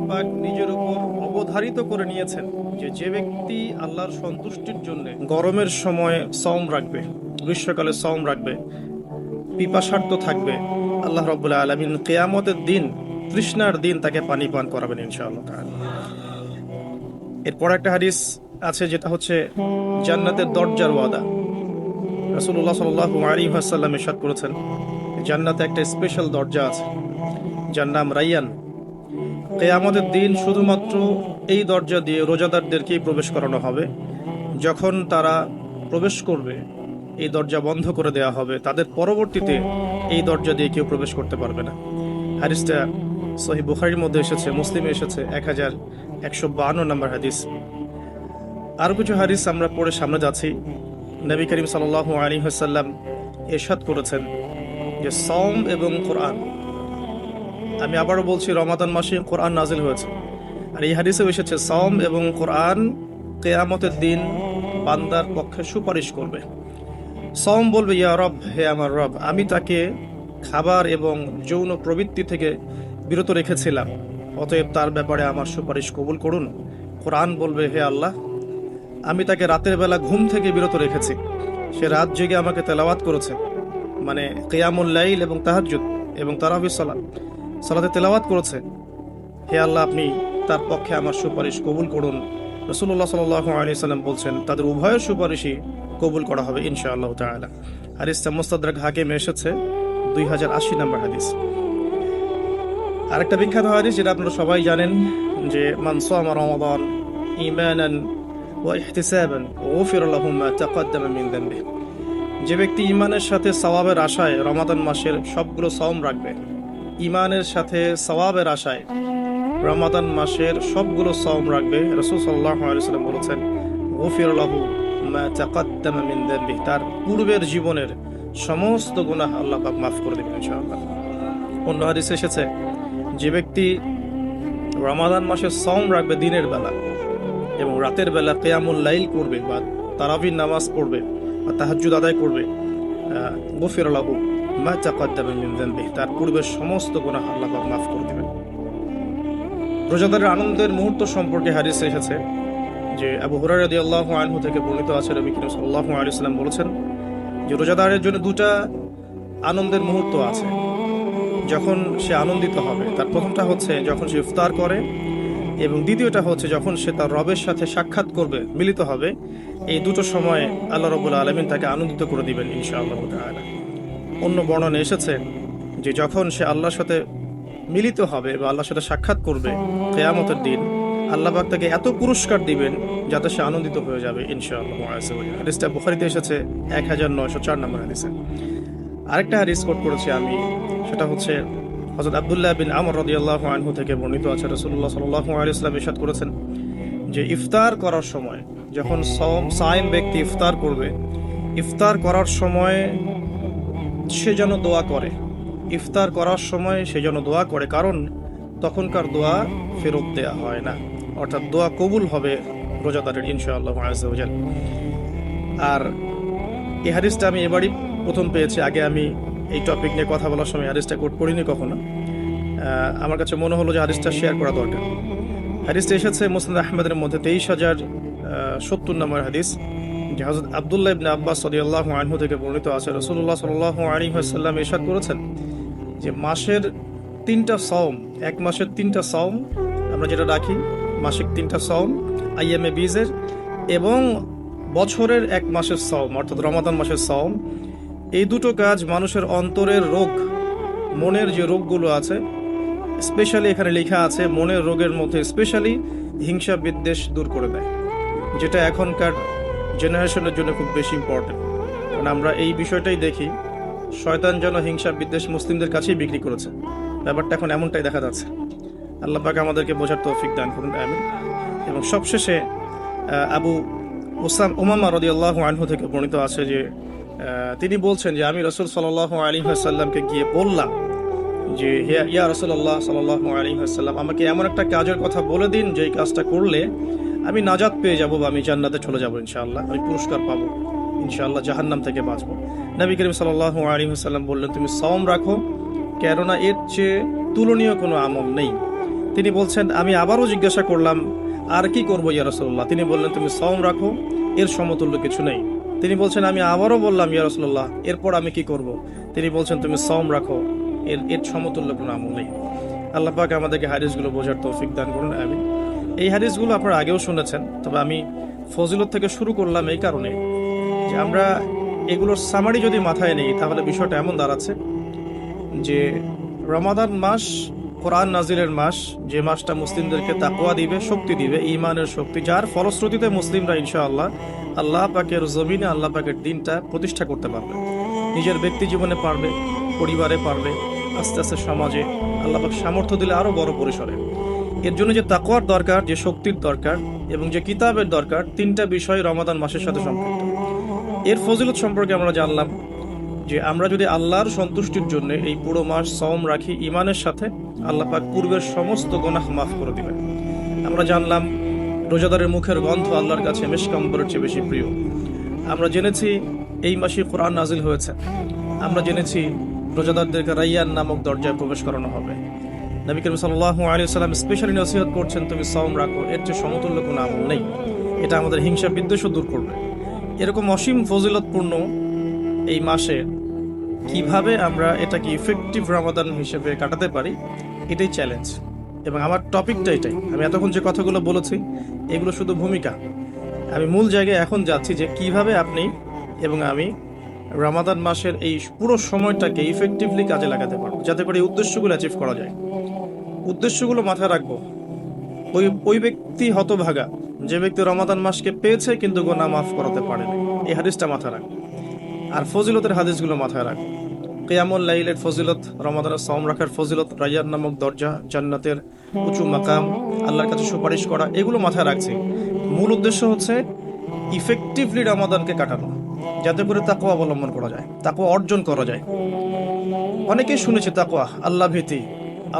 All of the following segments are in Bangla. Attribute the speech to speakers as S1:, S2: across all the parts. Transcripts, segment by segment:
S1: পাক নিজের উপর অবধারিত করে নিয়েছেন যে ব্যক্তি আল্লাহর সন্তুষ্টির জন্য গরমের সময় সওম রাখবে, গ্রীষ্মকালে সওম রাখবে, পিপাসার্ত থাকবে, আল্লাহ রাব্বুল আলামিন কিয়ামতের দিন, তৃষ্ণার দিন তাকে পানি পান করাবেন ইনশাআল্লাহ তাআলা। এরপর একটা হাদিস আছে যেটা হচ্ছে জান্নাতের দরজার ওয়াদা। রাসূলুল্লাহ সাল্লাল্লাহু আলাইহি ওয়াসাল্লাম ইরশাদ করেছেন, জান্নাতে একটা স্পেশাল দরজা আছে যার নাম রাইয়ান। কিয়ামতের দিন শুধুমাত্র এই দরজা দিয়ে রোজাদারদেরকেই প্রবেশ করানো হবে। যখন তারা প্রবেশ করবে এই দরজা বন্ধ করে দেওয়া হবে, তাদের পরবর্তীতে এই দরজা দিয়ে কেউ প্রবেশ করতে পারবে না। হাদিসটা সহিহ বুখারীর মধ্যে এসেছে, মুসলিমে এসেছে 1152 নম্বর হাদিস। আরো কিছু হাদিস আমরা পড়ে সামনে যাচ্ছি। নবী করিম সাল্লাল্লাহু আলাইহি ওয়াসাল্লাম ইরশাদ করেছেন যে সওম এবং কোরআন, আমি আবারও বলছি, রমাদান মাসে কোরআন নাজিল হয়েছে। আর এই হাদিসেও এসেছে সওম এবং কোরআন কিয়ামতের দিন বান্দার পক্ষে সুপারিশ করবে। সওম বলবে, ইয়া রব, হে আমার রব, আমি তাকে খাবার এবং যৌন প্রবৃত্তি থেকে বিরত রেখেছিলাম, অতএব তার ব্যাপারে আমার সুপারিশ কবুল করুন। কোরআন বলবে, হে আল্লাহ, আমি তাকে রাতের বেলা ঘুম থেকে বিরত রেখেছি, সে রাত জেগে আমাকে তেলাওয়াত করেছে, মানে কিয়ামুল লাইল এবং তাহাজ্জুদ এবং তারাবির সালাতে তেলাওয়াত করেছে। হে আল্লাহ, আপনি তার পক্ষে আমার সুপারিশ কবুল করুন। রাসূলুল্লাহ সাল্লাল্লাহু আলাইহি সাল্লাম বলছেন, তাদের উভয়ের সুপারিশই কবুল করা হবে ইনশাআল্লাহ তাআলা। হাদিসটা মুস্তাদরাক হাকিমে এসেছে 2080 নম্বর হাদিস। আরেকটা বিখ্যাত হাদিস যেটা আপনারা সবাই জানেন, যে মান সামা রমাদান ঈমানান ওয়া ইহতিসাবান গুফিরা লাহু মা তাকদ্দামা মিন যানবিহি। যে ব্যক্তি ঈমানের সাথে সওয়াবের আশায় রমাদান মাসের সবগুলো সওম রাখবে, ঈমানের সাথে সওয়াবের আশায় রমাদান মাসের সবগুলো সওম রাখবে, রাসূল সাল্লাল্লাহু আলাইহি ওয়াসাল্লাম বলেছেন, গুফিরা লাহু মা তাকদ্দামা মিন যানবিহি, তার পূর্বের জীবনের সমস্ত গুনাহ আল্লাহ পাক মাফ করে দেবেন ইনশাআল্লাহ। অন্য হাদিসে এসেছে, যে ব্যক্তি রমাদান মাসের সওম রাখবে দিনের বেলা এবং রাতের বেলা কিয়ামুল লাইল করবে বা তারাবির নামাজ পড়বে বা তাহাজ্জুদ আদায় করবে, গুফিরা লাহু মা তাকদ্দামা মিন যানবিহি, তার পূর্বের সমস্ত গুনাহ আল্লাহ পাক মাফ করে দেবেন। রোজাদারের আনন্দের মুহূর্ত সম্পর্কে হাদিসে এসেছে যে আবু হুরায়রা রাদিয়াল্লাহু আনহু থেকে বর্ণিত আছে, নবী করিম সাল্লাল্লাহু আলাইহি ওয়াসাল্লাম বলেছেন যে রোজাদারের জন্য দুটা আনন্দের মুহূর্ত আছে যখন সে আনন্দিত হবে। তার প্রথমটা হচ্ছে যখন সে ইফতার করে, এবং দ্বিতীয়টা হচ্ছে যখন সে তার রবের সাথে সাক্ষাৎ করবে, মিলিত হবে। এই দুটো সময় আল্লাহ রাব্বুল আলামিন তাকে আনন্দিত করে দিবেন ইনশাআল্লাহ তাআলা। অন্য বর্ণনা এসেছে যে যখন সে আল্লাহর সাথে মিলিত হবে বা আল্লাহর সাথে সাক্ষাৎ করবে কিয়ামতের দিন, আল্লাহ পাক তাকে এত পুরস্কার দিবেন যাতে সে আনন্দিত হয়ে যাবে ইনশাআল্লাহ। হাদিসটা বুখারীতে এসেছে 1904 নম্বর হাদিসে। আরেকটা হাদিস কোট করেছি আমি, সেটা হচ্ছে হযরত আব্দুল্লাহ বিন আমর রাদিয়াল্লাহু আনহু থেকে বর্ণিত আছে, রাসূলুল্লাহ সাল্লাল্লাহু আলাইহি ওয়াসাল্লাম ইরশাদ করেছেন যে ইফতার করার সময় যখন সায়েম ব্যক্তি ইফতার করবে, ইফতার করার সময় সে যেন দোয়া করে, ইফতার করার সময় সে যেন দোয়া করে, কারণ তখনকার দোয়া ফেরত দেয়া হয় না, অর্থাৎ দোয়া কবুল হবে রোজাদারের ইনশাআল্লাহ আযজা ওয়া জাল। আর এই হাদিসটা আমি এবারই প্রথম পেয়েছি, আগে আমি এই টপিক নিয়ে কথা বলার সময় হাদিসটা কোট করিনি কখনো। আমার কাছে মনে হলো যে হাদিসটা শেয়ার করা দরকার। হাদিসটা এসেছে মুসনাদ আহমদের মধ্যে 23,070 নম্বর হাদিস, যে হযরত আব্দুল্লাহ ইবনে আব্বাস রাদিয়াল্লাহু আনহু থেকে বর্ণিত আছে, রাসূলুল্লাহ সাল্লাল্লাহু আলাইহি ওয়াসাল্লাম ইরশাদ করেছেন যে মাসের 3টা সওম, এক মাসের 3টা সওম আমরা যেটা রাখি, মাসিক 3টা সওম আইয়ামে বীজের, এবং বছরের এক মাসের সওম অর্থাৎ রমাদান মাসের সওম, এই দুটো কাজ মানুষের অন্তরের রোগ, মনের যে রোগগুলো আছে, স্পেশালি এখানে লেখা আছে মনের রোগের মধ্যে স্পেশালি হিংসা বিদ্বেষ দূর করে দেয়, যেটা এখনকার জেনারেশনের জন্য খুব বেশি ইম্পর্টেন্ট। কারণ আমরা এই বিষয়টাই দেখি, শয়তান যেন হিংসা বিদ্বেষ মুসলিমদের কাছেই বিক্রি করেছে, ব্যাপারটা এখন এমনটাই দেখা যাচ্ছে। আল্লাহ পাক আমাদেরকে বোঝার তৌফিক দান করুন, আমিন। এবং সবশেষে আবু উমামা রাদিয়াল্লাহু আনহু থেকে বর্ণিত আছে যে তিনি বলছেন যে আমি রাসূল সাল্লাল্লাহু আলাইহি ওয়াসাল্লামকে গিয়ে বললাম যে ইয়া রাসূলুল্লাহ সাল্লাল্লাহু আলাইহি ওয়াসাল্লাম, আমাকে এমন একটা কাজের কথা বলে দিন যেই কাজটা করলে আমি নাজাত পেয়ে যাব বা আমি জান্নাতে চলে যাব ইনশাআল্লাহ, আমি পুরস্কার পাবো ইনশাআল্লাহ, জাহান্নাম থেকে বাঁচবো। নবী করিম সাল্লাল্লাহু আলাইহি ওয়াসাল্লাম বললেন, তুমি সওম রাখো, কেননা এর চেয়ে তুলনীয় কোনো আমল নেই। তিনি বলছেন, আমি আবারও জিজ্ঞাসা করলাম, আর কি করবো ইয়া রাসূলুল্লাহ? তিনি বললেন, তুমি সওম রাখো, এর সমতুল্য কিছু নেই। তিনি বলছেন, আমি আবারও বললাম ইয়া রাসূলুল্লাহ, এরপর আমি কি করব? তিনি বলছেন, তুমি সওম রাখো, এর এর সমতুল্য কোনো আমল নেই। আল্লাহ পাক আমাদেরকে হাদিসগুলো বোঝার তৌফিক দান করুন, আমিন। এই হাদিসগুলো আপনারা আগেও শুনেছেন, তবে আমি ফজিলত থেকে শুরু করলাম এই কারণে যে আমরা এগুলোর সামারি যদি মাথায় নেই, তাহলে বিষয়টা এমন দাঁড়াচ্ছে যে রমাদান মাস কোরআন নাজিলের মাস, যে মাসটা মুসলিমদেরকে তাকওয়া দিবে, শক্তি দিবে, ঈমানের শক্তি, যার ফলশ্রুতিতে মুসলিমরা ইনশাআল্লাহ আল্লাহ পাকের জমিনে আল্লাহ পাকের দিনটা প্রতিষ্ঠা করতে পারবে। নিজের ব্যক্তি জীবনে পারবে, পরিবারে পারবে, আস্তে আস্তে সমাজে আল্লাহ পাক সামর্থ্য দিলে আরো বড় পরিসরে। এর জন্য যে তাকওয়ার দরকার, যে শক্তির দরকার এবং যে কিতাবের দরকার, তিনটা বিষয় রমাদান মাসের সাথে সম্পৃক্ত। এর ফজিলত সম্পর্কে আমরা জানলাম যে আমরা যদি আল্লাহর সন্তুষ্টির জন্য এই পুরো মাস সওম রাখি ঈমানের সাথে, আল্লাহ পাক পূর্বের সমস্ত গুনাহ মাফ করে দিবেন। আমরা জানলাম রোজাদারের মুখের গন্ধ আল্লাহর কাছে মিশক আম্বরের চেয়ে বেশি প্রিয়। আমরা জেনেছি এই মাসে কোরআন নাজিল হয়েছে। আমরা জেনেছি রোজাদারদেরকে রাইয়ান নামক দরজায় প্রবেশ করানো হবে। নবী করিম সাল্লাল্লাহু আলাইহি ওয়াসাল্লাম স্পেশালি নসিহত করছেন, তুমি সওম রাখো, এর চেয়ে সমতুল্য কোনো আমল নেই। এটা আমাদের হিংসা বিদ্বেষও দূর করবে। এরকম অসীম ফজিলতপূর্ণ এই মাসে কিভাবে আমরা এটাকে ইফেক্টিভ রমাদান হিসেবে কাটাতে পারি, এটাই চ্যালেঞ্জ। এবং আমার টপিকটা এটাই। আমি এতক্ষণ যে কথাগুলো বলেছি এগুলো শুধু ভূমিকা। আমি মূল জায়গায় এখন যাচ্ছি যে কিভাবে আপনি এবং আমি রমাদান মাসের এই পুরো সময়টাকে ইফেক্টিভলি কাজে লাগাতে পারবো, যাতে করে এই উদ্দেশ্যগুলো অ্যাচিভ করা যায়। উদ্দেশ্যগুলো মাথায় রাখবো। ওই ব্যক্তি হতভাগা যে ব্যক্তি রমাদান মাসকে পেয়েছে কিন্তু গুনাহ মাফ করাতে পারেনি। এই হাদিসটা মাথায় রাখবো। আর ফজিলতের হাদিসগুলো মাথায় রাখবো। কিয়ামুল লাইলের ফজিলত, রমাদানের সওম রাখার ফজিলত, রাইয়ান নামক দরজা, জান্নাতের উঁচু মাকাম, আল্লাহর কাছে সুপারিশ করা, এগুলো মাথায় রাখছি। মূল উদ্দেশ্য হচ্ছে ইফেক্টিভলি রমাদানকে কাটানো, যাতে করে তাকওয়া অবলম্বন করা যায়, তাকওয়া অর্জন করা যায়। অনেকেই শুনেছে তাকওয়া, আল্লাহ ভীতি,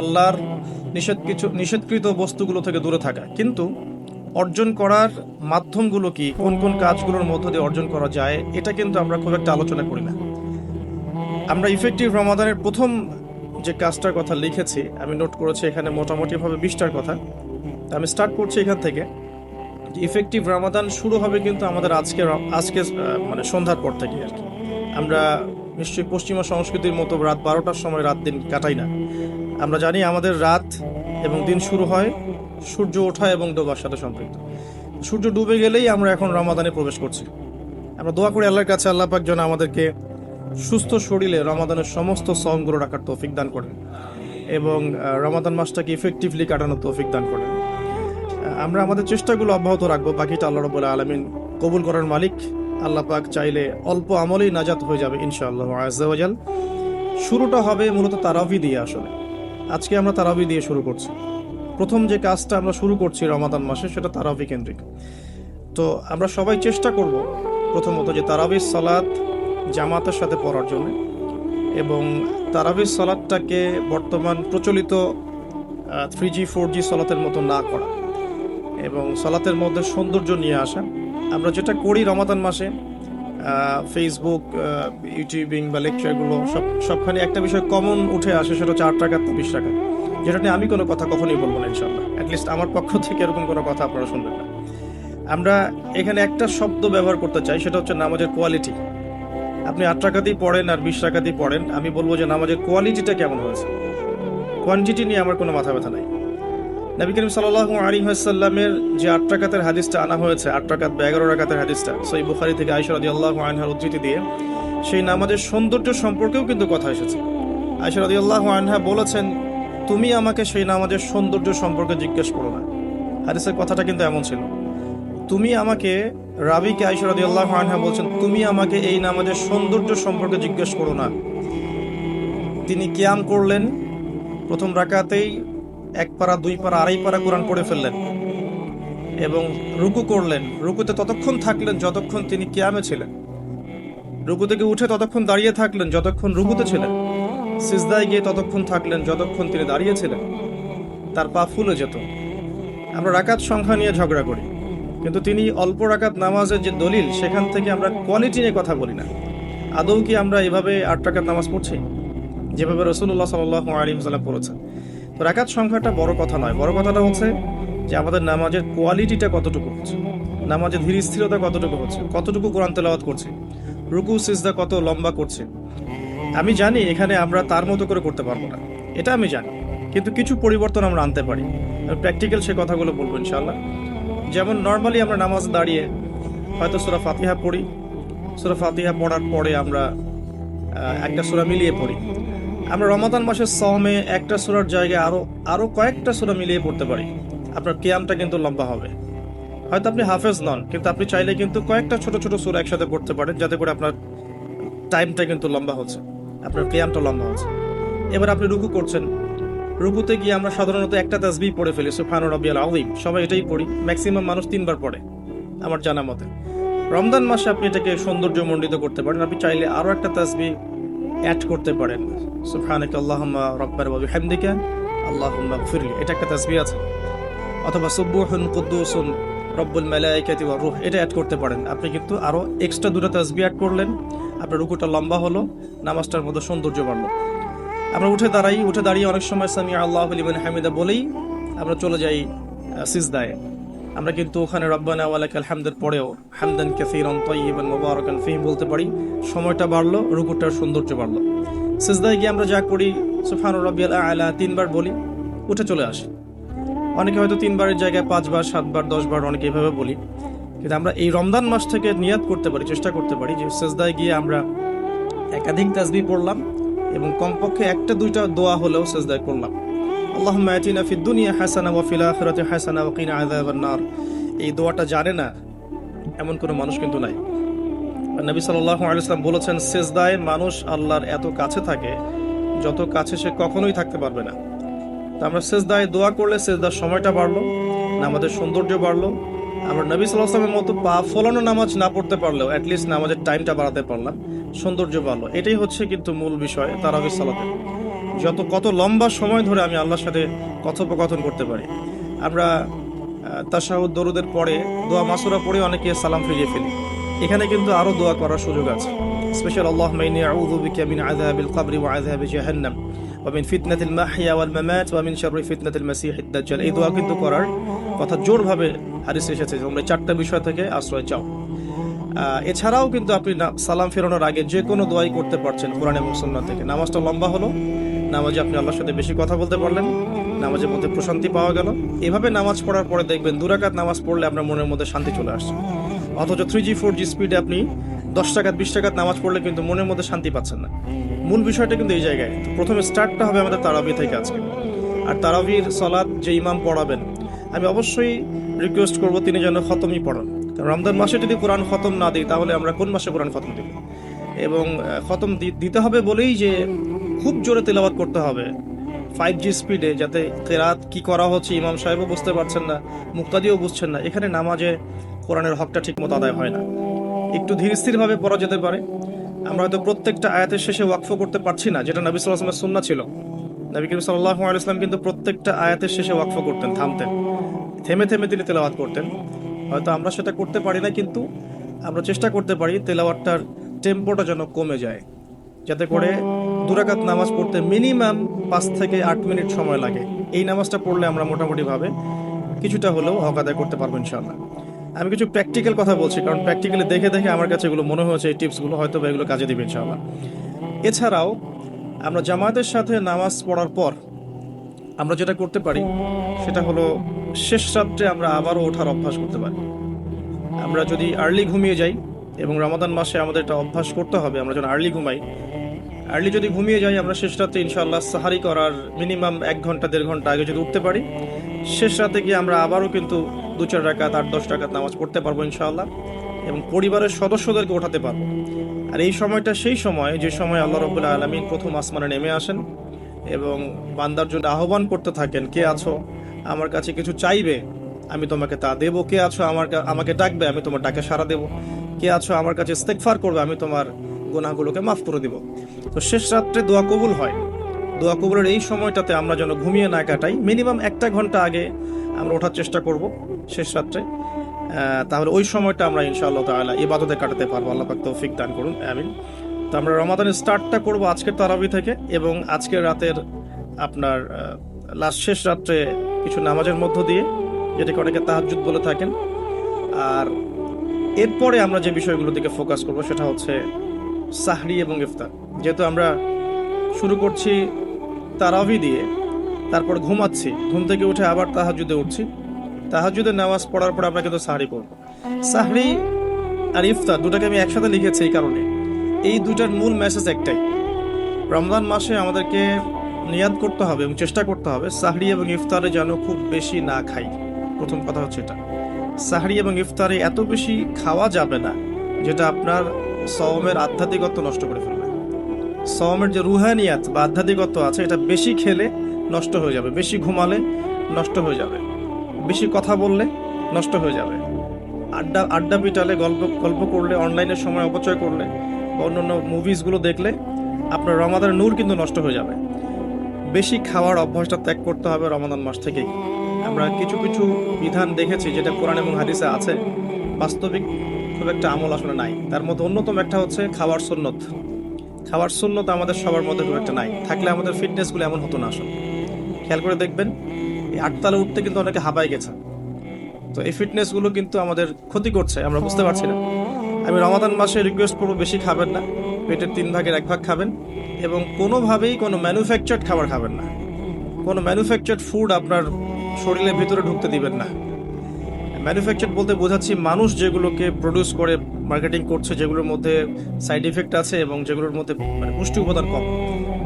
S1: আল্লাহর নিষেধকৃত বস্তুগুলো থেকে দূরে থাকা, কিন্তু অর্জন করার মাধ্যমগুলো কি, কোন কোন কাজগুলোর মধ্য দিয়ে অর্জন করা যায়, এটা কিন্তু আমরা খুব একটা আলোচনা করি না। আমরা ইফেক্টিভ রমাদানের প্রথম যে কাজটার কথা লিখেছি, আমি নোট করেছি এখানে মোটামুটিভাবে 20টার কথা। আমি স্টার্ট করছি এখান থেকে। ইফেক্টিভ রমাদান শুরু হবে কিন্তু আমাদের আজকে মানে সন্ধ্যার পর থেকে আর কি। আমরা নিশ্চয়ই পশ্চিমা সংস্কৃতির মতো রাত 12টার সময় রাত দিন কাটাই না। আমরা জানি আমাদের রাত এবং দিন শুরু হয় সূর্য ওঠা এবং ডোবার সাথে সম্পৃক্ত। সূর্য ডুবে গেলেই আমরা এখন রমাদানে প্রবেশ করছি। আমরা দোয়া করি আল্লাহর কাছে, আল্লাহ পাক যেন আমাদেরকে সুস্থ শরীরে রমাদানের সমস্ত সওমগুলো রাখার তৌফিক দান করেন এবং রমাদান মাসটাকে ইফেক্টিভলি কাটানোর তৌফিক দান করেন। আমরা আমাদের চেষ্টাগুলো অব্যাহত রাখবো। বাকিটা আল্লাহ রাব্বুল আলামিন কবুল করার মালিক। আল্লাহ পাক চাইলে অল্প আমলেই নাজাত হয়ে যাবে ইনশাআল্লাহ আযজা ওয়া জাল। শুরুটা হবে মূলত তারাবি দিয়ে। আসলে আজকে আমরা তারাবি দিয়ে শুরু করছি। প্রথম যে কাজটা আমরা শুরু করছি রমাদান মাসে, সেটা তারাবি কেন্দ্রিক। তো আমরা সবাই চেষ্টা করব প্রথমত যে তারাবির সালাত জামাতের সাথে পড়ার জন্য, এবং তারাবির সালাতটাকে বর্তমান প্রচলিত 3G 4G সালাতের মতো না করা এবং সালাতের মধ্যে সৌন্দর্য নিয়ে আসা। আমরা যেটা করি রমাদান মাসে, ফেসবুক, ইউটিউবিং বা লেকচারগুলো সবখানে একটা বিষয় কমন উঠে আসে, সেটা হচ্ছে 8 টাকা 20 টাকা, যেটা নিয়ে আমি কোনো কথা কখনোই বলবো না ইনশাআল্লাহ। অ্যাটলিস্ট আমার পক্ষ থেকে এরকম কোনো কথা আপনারা শুনবেন না। আমরা এখানে একটা শব্দ ব্যবহার করতে চাই, সেটা হচ্ছে নামাজের কোয়ালিটি। আপনি 8 টাকা দিয়ে পড়েন আর 20 টাকা দিয়ে পড়েন, আমি বলবো যে নামাজের কোয়ালিটিটা কেমন হয়েছে। কোয়ান্টিটি নিয়ে আমার কোনো মাথা ব্যথা নাই। নবী করিম সাল্লাল্লাহু আলাইহি ওয়াসাল্লামের যে 8 রাকাতের হাদিসটা আনা হয়েছে, 8 রাকাত বা 11 রাকাতের হাদিসটা সহিহ বুখারী থেকে আয়েশা রাদিয়াল্লাহু আনহার উদ্ধৃতি দিয়ে, সেই নামাজের সৌন্দর্য সম্পর্কেও কিন্তু কথা এসেছে। আয়েশা রাদিয়াল্লাহু আনহা বলেছেন, তুমি আমাকে সেই নামাজের সৌন্দর্য সম্পর্কে জিজ্ঞেস করো না। হাদিসের কথাটা কিন্তু এমন ছিল। তুমি আমাকে, রাবিকে আয়েশা রাদিয়াল্লাহু আনহা বলছেন, তুমি আমাকে এই নামাজের সৌন্দর্য সম্পর্কে জিজ্ঞেস করো না। তিনি কিয়াম করলেন, প্রথম রাকাতেই 1 পারা 2 পারা 2.5 পারা কোরআন পড়ে ফেললেন এবং রুকু করলেন। রুকুতে ততক্ষণ থাকলেন যতক্ষণ তিনি কিয়ামে ছিলেন। রুকু থেকে উঠে ততক্ষণ দাঁড়িয়ে থাকলেন যতক্ষণ রুকুতে ছিলেন। সিজদায় গিয়ে ততক্ষণ থাকলেন যতক্ষণ তিনি দাঁড়িয়ে ছিলেন। তার পা ফুলে যেত। আমরা রাকাত সংখ্যা নিয়ে ঝগড়া করি, কিন্তু তিনি অল্প রাকাত নামাজের যে দলিল, সেখান থেকে আমরা কোয়ালিটি নিয়ে কথা বলি না। আদৌ কি আমরা এভাবে 8 রাকাত নামাজ পড়ছি যেভাবে রাসূলুল্লাহ সাল্লাল্লাহু আলাইহি ওয়াসাল্লাম পড়েছেন? তো রাকাত সংখ্যাটা বড় কথা নয়, বড় কথাটা হচ্ছে যে আমাদের নামাজের কোয়ালিটিটা কতটুকু হচ্ছে, নামাজের ধীর স্থিরতা কতটুকু হচ্ছে, কতটুকু কোরআন তেলাওয়াত করছে, রুকু সিজদা কত লম্বা করছে। আমি জানি এখানে আমরা তার মতো করে করতে পারবো না, এটা আমি জানি, কিন্তু কিছু পরিবর্তন আমরা আনতে পারি। প্র্যাকটিক্যাল সে কথাগুলো বলবো ইনশাআল্লাহ। যেমন নর্মালি আমরা নামাজ দাঁড়িয়ে হয়তো সূরা ফাতিহা পড়ি, সূরা ফাতিহা পড়ার পরে আমরা একটা সূরা মিলিয়ে পড়ি। আমরা রমাদান মাসের সওমে একটা সূরার জায়গায় আরো কয়েকটা সূরা মিলিয়ে পড়তে পারি। আপনার কিয়ামটা কিন্তু লম্বা হবে। হয়তো আপনি হাফেজ নন, কিন্তু আপনি চাইলে কিন্তু কয়েকটা ছোট ছোট সূরা একসাথে পড়তে পারেন, যাতে করে আপনার টাইমটা কিন্তু লম্বা হচ্ছে, আপনার কিয়ামটা লম্বা হচ্ছে। এবার আপনি রুকু করছেন, রুকুতে গিয়ে আমরা সাধারণত একটা তাসবিহ পড়ে ফেলি, সুবহান রাব্বিয়াল আযীম, সবাই এটাই পড়ি, ম্যাক্সিমাম মানুষ 3 বার পড়ে আমার জানা মতে। রমজান মাসে আপনি এটাকে সৌন্দর্যমণ্ডিত করতে পারেন, আপনি চাইলে আরো একটা তাসবিহ অ্যাড করতে পারেন, সুবহানাকা আল্লাহুম্মা রাব্বানা ওয়া বিহামদিকা আল্লাহুম্মা গফিরলি, এটা একটা তাসবিহ আছে। অথবা সুবহুন কুদ্দুসুন রব্বুল মালাইকাতি ওয়ার রূহ, এটা অ্যাড করতে পারেন। আপনি কিন্তু আরো এক্সট্রা দুটো তাসবিহ অ্যাড করলেন, আপনার রুকুটা লম্বা হলো, নামাজটার মধ্যে সৌন্দর্য বাড়লো। আমরা উঠে দাঁড়িয়ে অনেক সময় সামি আল্লাহু লিমান হামিদা বলেই আমরা চলে যাই সিজদায়। আমরা কিন্তু ওখানে রব্বানা ওয়া লাকাল হামদের পরেও হামদান কাসীরান তাইয়িবান মুবারাকান ফীহি বলতে পারি, সময়টা বাড়লো, রুকুটার সৌন্দর্য বাড়লো। সিজদায় গিয়ে আমরা যা করি সুবহান রাব্বিয়াল আ'লা 3 বার বলি, উঠে চলে আসি। অনেকে হয়তো 3 বারের জায়গায় 5 বার, 7 বার, 10 বার অনেকে এভাবে বলি। কিন্তু আমরা এই রমজান মাস থেকে নিয়াত করতে পারি, চেষ্টা করতে পারি যে সিজদায় গিয়ে আমরা একাধিক তাসবিহ পড়লাম এবং কমপক্ষে একটা দুইটা দোয়া হলেও সিজদায় করলাম। আল্লাহুম্মা আতিনা ফিদ দুনিয়া হাসানা ওয়া ফিল আখিরাতি হাসানা ওয়া কিনা আযাবান নার। এই দোয়াটা জানে না এমন কোনো মানুষ কিন্তু নাই। আর নবী সাল্লাল্লাহু আলাইহি ওয়াসাল্লাম বলেছেন, সিজদায় মানুষ আল্লাহর এত কাছে থাকে যত কাছে সে কখনোই থাকতে পারবে না। তো আমরা সিজদায় দোয়া করলে সিজদার সময়টা বাড়লো, নামাজের সৌন্দর্য বাড়লো। আমরা নবী সাল্লাল্লাহু আলাইহি ওয়াসাল্লামের মতো পা ফলানো নামাজ না পড়তে পারলেও অ্যাটলিস্ট নামাজের টাইমটা বাড়াতে পারলাম, সৌন্দর্য বাড়লো। এটাই হচ্ছে কিন্তু মূল বিষয় তারাবির সালাতে। কত লম্বা সময় ধরে আমি আল্লাহর সাথে কথোপকথন করতে পারি। আমরা তাশাহুদ দরুদের পরে দোয়া মাসুরা পড়ে অনেকে সালাম ফিরিয়ে ফেলি, এখানে কিন্তু আরো দোয়া করার সুযোগ আছে। স্পেশাল আল্লাহুম্মা ইন্নী আউযু বিকা মিন আযাবিল কবরি ওয়া আযাবি জাহান্নাম ওয়া মিন ফিতনাতিল মাহইয়া ওয়াল মামাত ওয়া মিন শাররি ফিতনাতিল মাসিহিদ দাজ্জাল। এই দোয়া কিন্তু করার কথা জোরভাবে হাদিসে এসেছে, তোমরা 4টা বিষয় থেকে আশ্রয় চাও। এছাড়াও কিন্তু আপনি সালাম ফেরানোর আগে যে কোনো দোয়াই করতে পারছেন কোরআন এবং সুন্নাহ থেকে। নামাজটা লম্বা হলো, নামাজে আপনি আল্লাহর সাথে বেশি কথা বলতে পারলেন, নামাজের মধ্যে প্রশান্তি পাওয়া গেল। এভাবে নামাজ পড়ার পরে দেখবেন 2 রাকাত নামাজ পড়লে আপনার মনের মধ্যে শান্তি চলে আসছে। অথচ 3G 4G স্পিডে আপনি 10 রাকাত 20 রাকাত নামাজ পড়লে কিন্তু মনের মধ্যে শান্তি পাচ্ছেন না। মূল বিষয়টা কিন্তু এই জায়গায়। তো প্রথমে স্টার্টটা হবে আমাদের তারাবি থেকে আজকে। আর তারাবির সালাত যে ইমাম পড়াবেন, আমি অবশ্যই রিকোয়েস্ট করব তিনি যেন খতমই পড়ান। কারণ রমজান মাসে যদি কোরআন খতম না দিই তাহলে আমরা কোন মাসে কোরআন খতম দেব? এবং খতম দিতে হবে বলেই যে খুব জোরে তেলাওয়াত করতে হবে 5G স্পিডে, যাতে কেরাত কি করা হচ্ছে ইমাম সাহেবও বুঝতে পারছেন না, মুক্তাদিও বুঝছেন না। এখানে নামাজে কোরআনের হকটা ঠিক মতো আদায় হয় না। একটু ধীর স্থিরভাবে পড়া যেতে পারে। আমরা হয়তো প্রত্যেকটা আয়াতের শেষে ওয়াকফ করতে পারছি না, যেটা নবী সাল্লাল্লাহু আলাইহি ওয়াসাল্লামের সুন্নাহ ছিল। নবী করিম সাল্লাল্লাহু আলাইহি ওয়াসাল্লাম কিন্তু প্রত্যেকটা আয়াতের শেষে ওয়াকফ করতেন, থামতেন, থেমে থেমে তিনি তেলাওয়াত করতেন। হয়তো আমরা সেটা করতে পারি না, কিন্তু আমরা চেষ্টা করতে পারি তেলাওয়াতটার টেম্পোটা যেন কমে যায়, যাতে করে 2 রাকাত নামাজ পড়তে মিনিমাম 5 থেকে 8 মিনিট সময় লাগে। এই নামাজটা পড়লে আমরা মোটামুটি ভাবে কিছুটা হলেও হক আদায় করতে পারবো ইনশাআল্লাহ। আমি কিছু প্র্যাকটিক্যাল কথা বলছি, কারণ প্র্যাকটিক্যালি দেখে দেখে আমার কাছে এগুলো মনে হয়েছে, এই টিপসগুলো হয়তো বা এগুলো কাজে দিবে ইনশাআল্লাহ। এছাড়াও আমরা জামায়াতের সাথে নামাজ পড়ার পর আমরা যেটা করতে পারি সেটা হলো শেষ রাত্রে আমরা আবারও ওঠার অভ্যাস করতে পারি। আমরা যদি আর্লি ঘুমিয়ে যাই, এবং রমাদান মাসে আমাদের একটা অভ্যাস করতে হবে, আমরা যখন আর্লি ঘুমাই, আর্লি যদি ঘুমিয়ে যাই আমরা শেষ রাতে ইনশাআল্লাহ সাহারি করার মিনিমাম 1 ঘন্টা 1.5 ঘন্টা আগে যদি উঠতে পারি, শেষ রাতে গিয়ে আমরা আবারও কিন্তু 2-4 রাকাত 8-10 রাকাত নামাজ পড়তে পারবো ইনশাআল্লাহ, এবং পরিবারের সদস্যদেরকে ওঠাতে পারবো। আর এই সময়টা সেই সময় যে সময় আল্লাহ রাব্বুল আলামিন প্রথম আসমানে নেমে আসেন এবং বান্দার জন্য আহ্বান করতে থাকেন, কে আছো আমার কাছে কিছু চাইবে আমি তোমাকে তা দেবো, কে আছো আমাকে ডাকবে আমি তোমার ডাকে সাড়া দেবো, কে আছো আমার কাছে ইস্তেগফার করবে আমি তোমার গুনাহগুলোকে মাফ করে দিব। তো শেষ রাত্রে দোয়া কবুল হয়। দোয়া কবুলের এই সময়টাতে আমরা যেন ঘুমিয়ে না কাটাই, মিনিমাম 1 ঘন্টা আগে আমরা ওঠার চেষ্টা করব শেষ রাত্রে। তাহলে ওই সময়টা আমরা ইনশাআল্লাহ তাআলা ইবাদতে কাটাতে পারবো। আল্লাহ পাক তৌফিক দান করুন, আমিন। তো আমরা রমাদানের স্টার্টটা করব আজকের তারাবি থেকে, এবং আজকের রাতের আপনার লাস্ট শেষ রাত্রে কিছু নামাজের মধ্য দিয়ে, যেটাকে অনেকে তাহাজ্জুদ বলে থাকেন। আর এরপরে আমরা যে বিষয়গুলোর দিকে ফোকাস করব সেটা হচ্ছে সাহরি এবং ইফতার। যেহেতু আমরা শুরু করছি তারাবি দিয়ে, তারপর ঘুমাচ্ছি, ঘুম থেকে উঠে আবার তাহাজ্জুদে উঠছি, তাহাজ্জুদের নামাজ পড়ার পর আমরা কিন্তু সাহরি পড়ব। সাহরি আর ইফতার দুটাকে আমি একসাথে লিখেছি এই কারণে, এই দুটার মূল মেসেজ একটাই। রমজান মাসে আমাদেরকে নিয়াত করতে হবে এবং চেষ্টা করতে হবে সাহরি এবং ইফতারে যেন খুব বেশি না খাই। প্রথম কথা হচ্ছে এটা, সাহরি এবং ইফতারে এত বেশি খাওয়া যাবে না যেটা আপনার সওমের আধ্যাত্মিকত্ব নষ্ট করে ফেলবে। সওমের যে রুহানিয়াত বা আধ্যাত্মিকত্ব আছে এটা বেশি খেলে নষ্ট হয়ে যাবে, বেশি ঘুমালে নষ্ট হয়ে যাবে, বেশি কথা বললে নষ্ট হয়ে যাবে, আড্ডা আড্ডা পিটালে, গল্প গল্প করলে, অনলাইনে সময় অপচয় করলে বা অন্যান্য মুভিজগুলো দেখলে আপনার রমাদানের নূর কিন্তু নষ্ট হয়ে যাবে। বেশি খাওয়ার অভ্যাসটা ত্যাগ করতে হবে রমাদান মাস থেকেই। আমরা কিছু কিছু বিধান দেখেছি যেটা কোরআন এবং হাদিসে আছে, বাস্তবিক খুব একটা আমল আসলে নাই। তার মধ্যে অন্যতম একটা হচ্ছে খাওয়ার সুন্নত। খাওয়ার সুন্নত আমাদের সবার মধ্যে খুব একটা নাই, থাকলে আমাদের ফিটনেসগুলো এমন হতো না আসলে। খেয়াল করে দেখবেন, এই আটতলা উঠতে কিন্তু অনেকে হাঁপায় গেছে। তো এই ফিটনেসগুলো কিন্তু আমাদের ক্ষতি করছে, আমরা বুঝতে পারছি না। আমি রমাদান মাসে রিকোয়েস্ট করবো বেশি খাবেন না, পেটের 3/1 খাবেন, এবং কোনোভাবেই কোনো ম্যানুফ্যাকচার্ড খাবার খাবেন না। কোনো ম্যানুফ্যাকচার্ড ফুড আপনার শরীরের ভিতরে ঢুকতে দিবেন না। ম্যানুফ্যাকচার বলতে বোঝাচ্ছি মানুষ যেগুলোকে প্রডিউস করে মার্কেটিং করছে, যেগুলোর মধ্যে সাইড ইফেক্ট আছে এবং যেগুলোর মধ্যে মানে পুষ্টি উপাদান কম।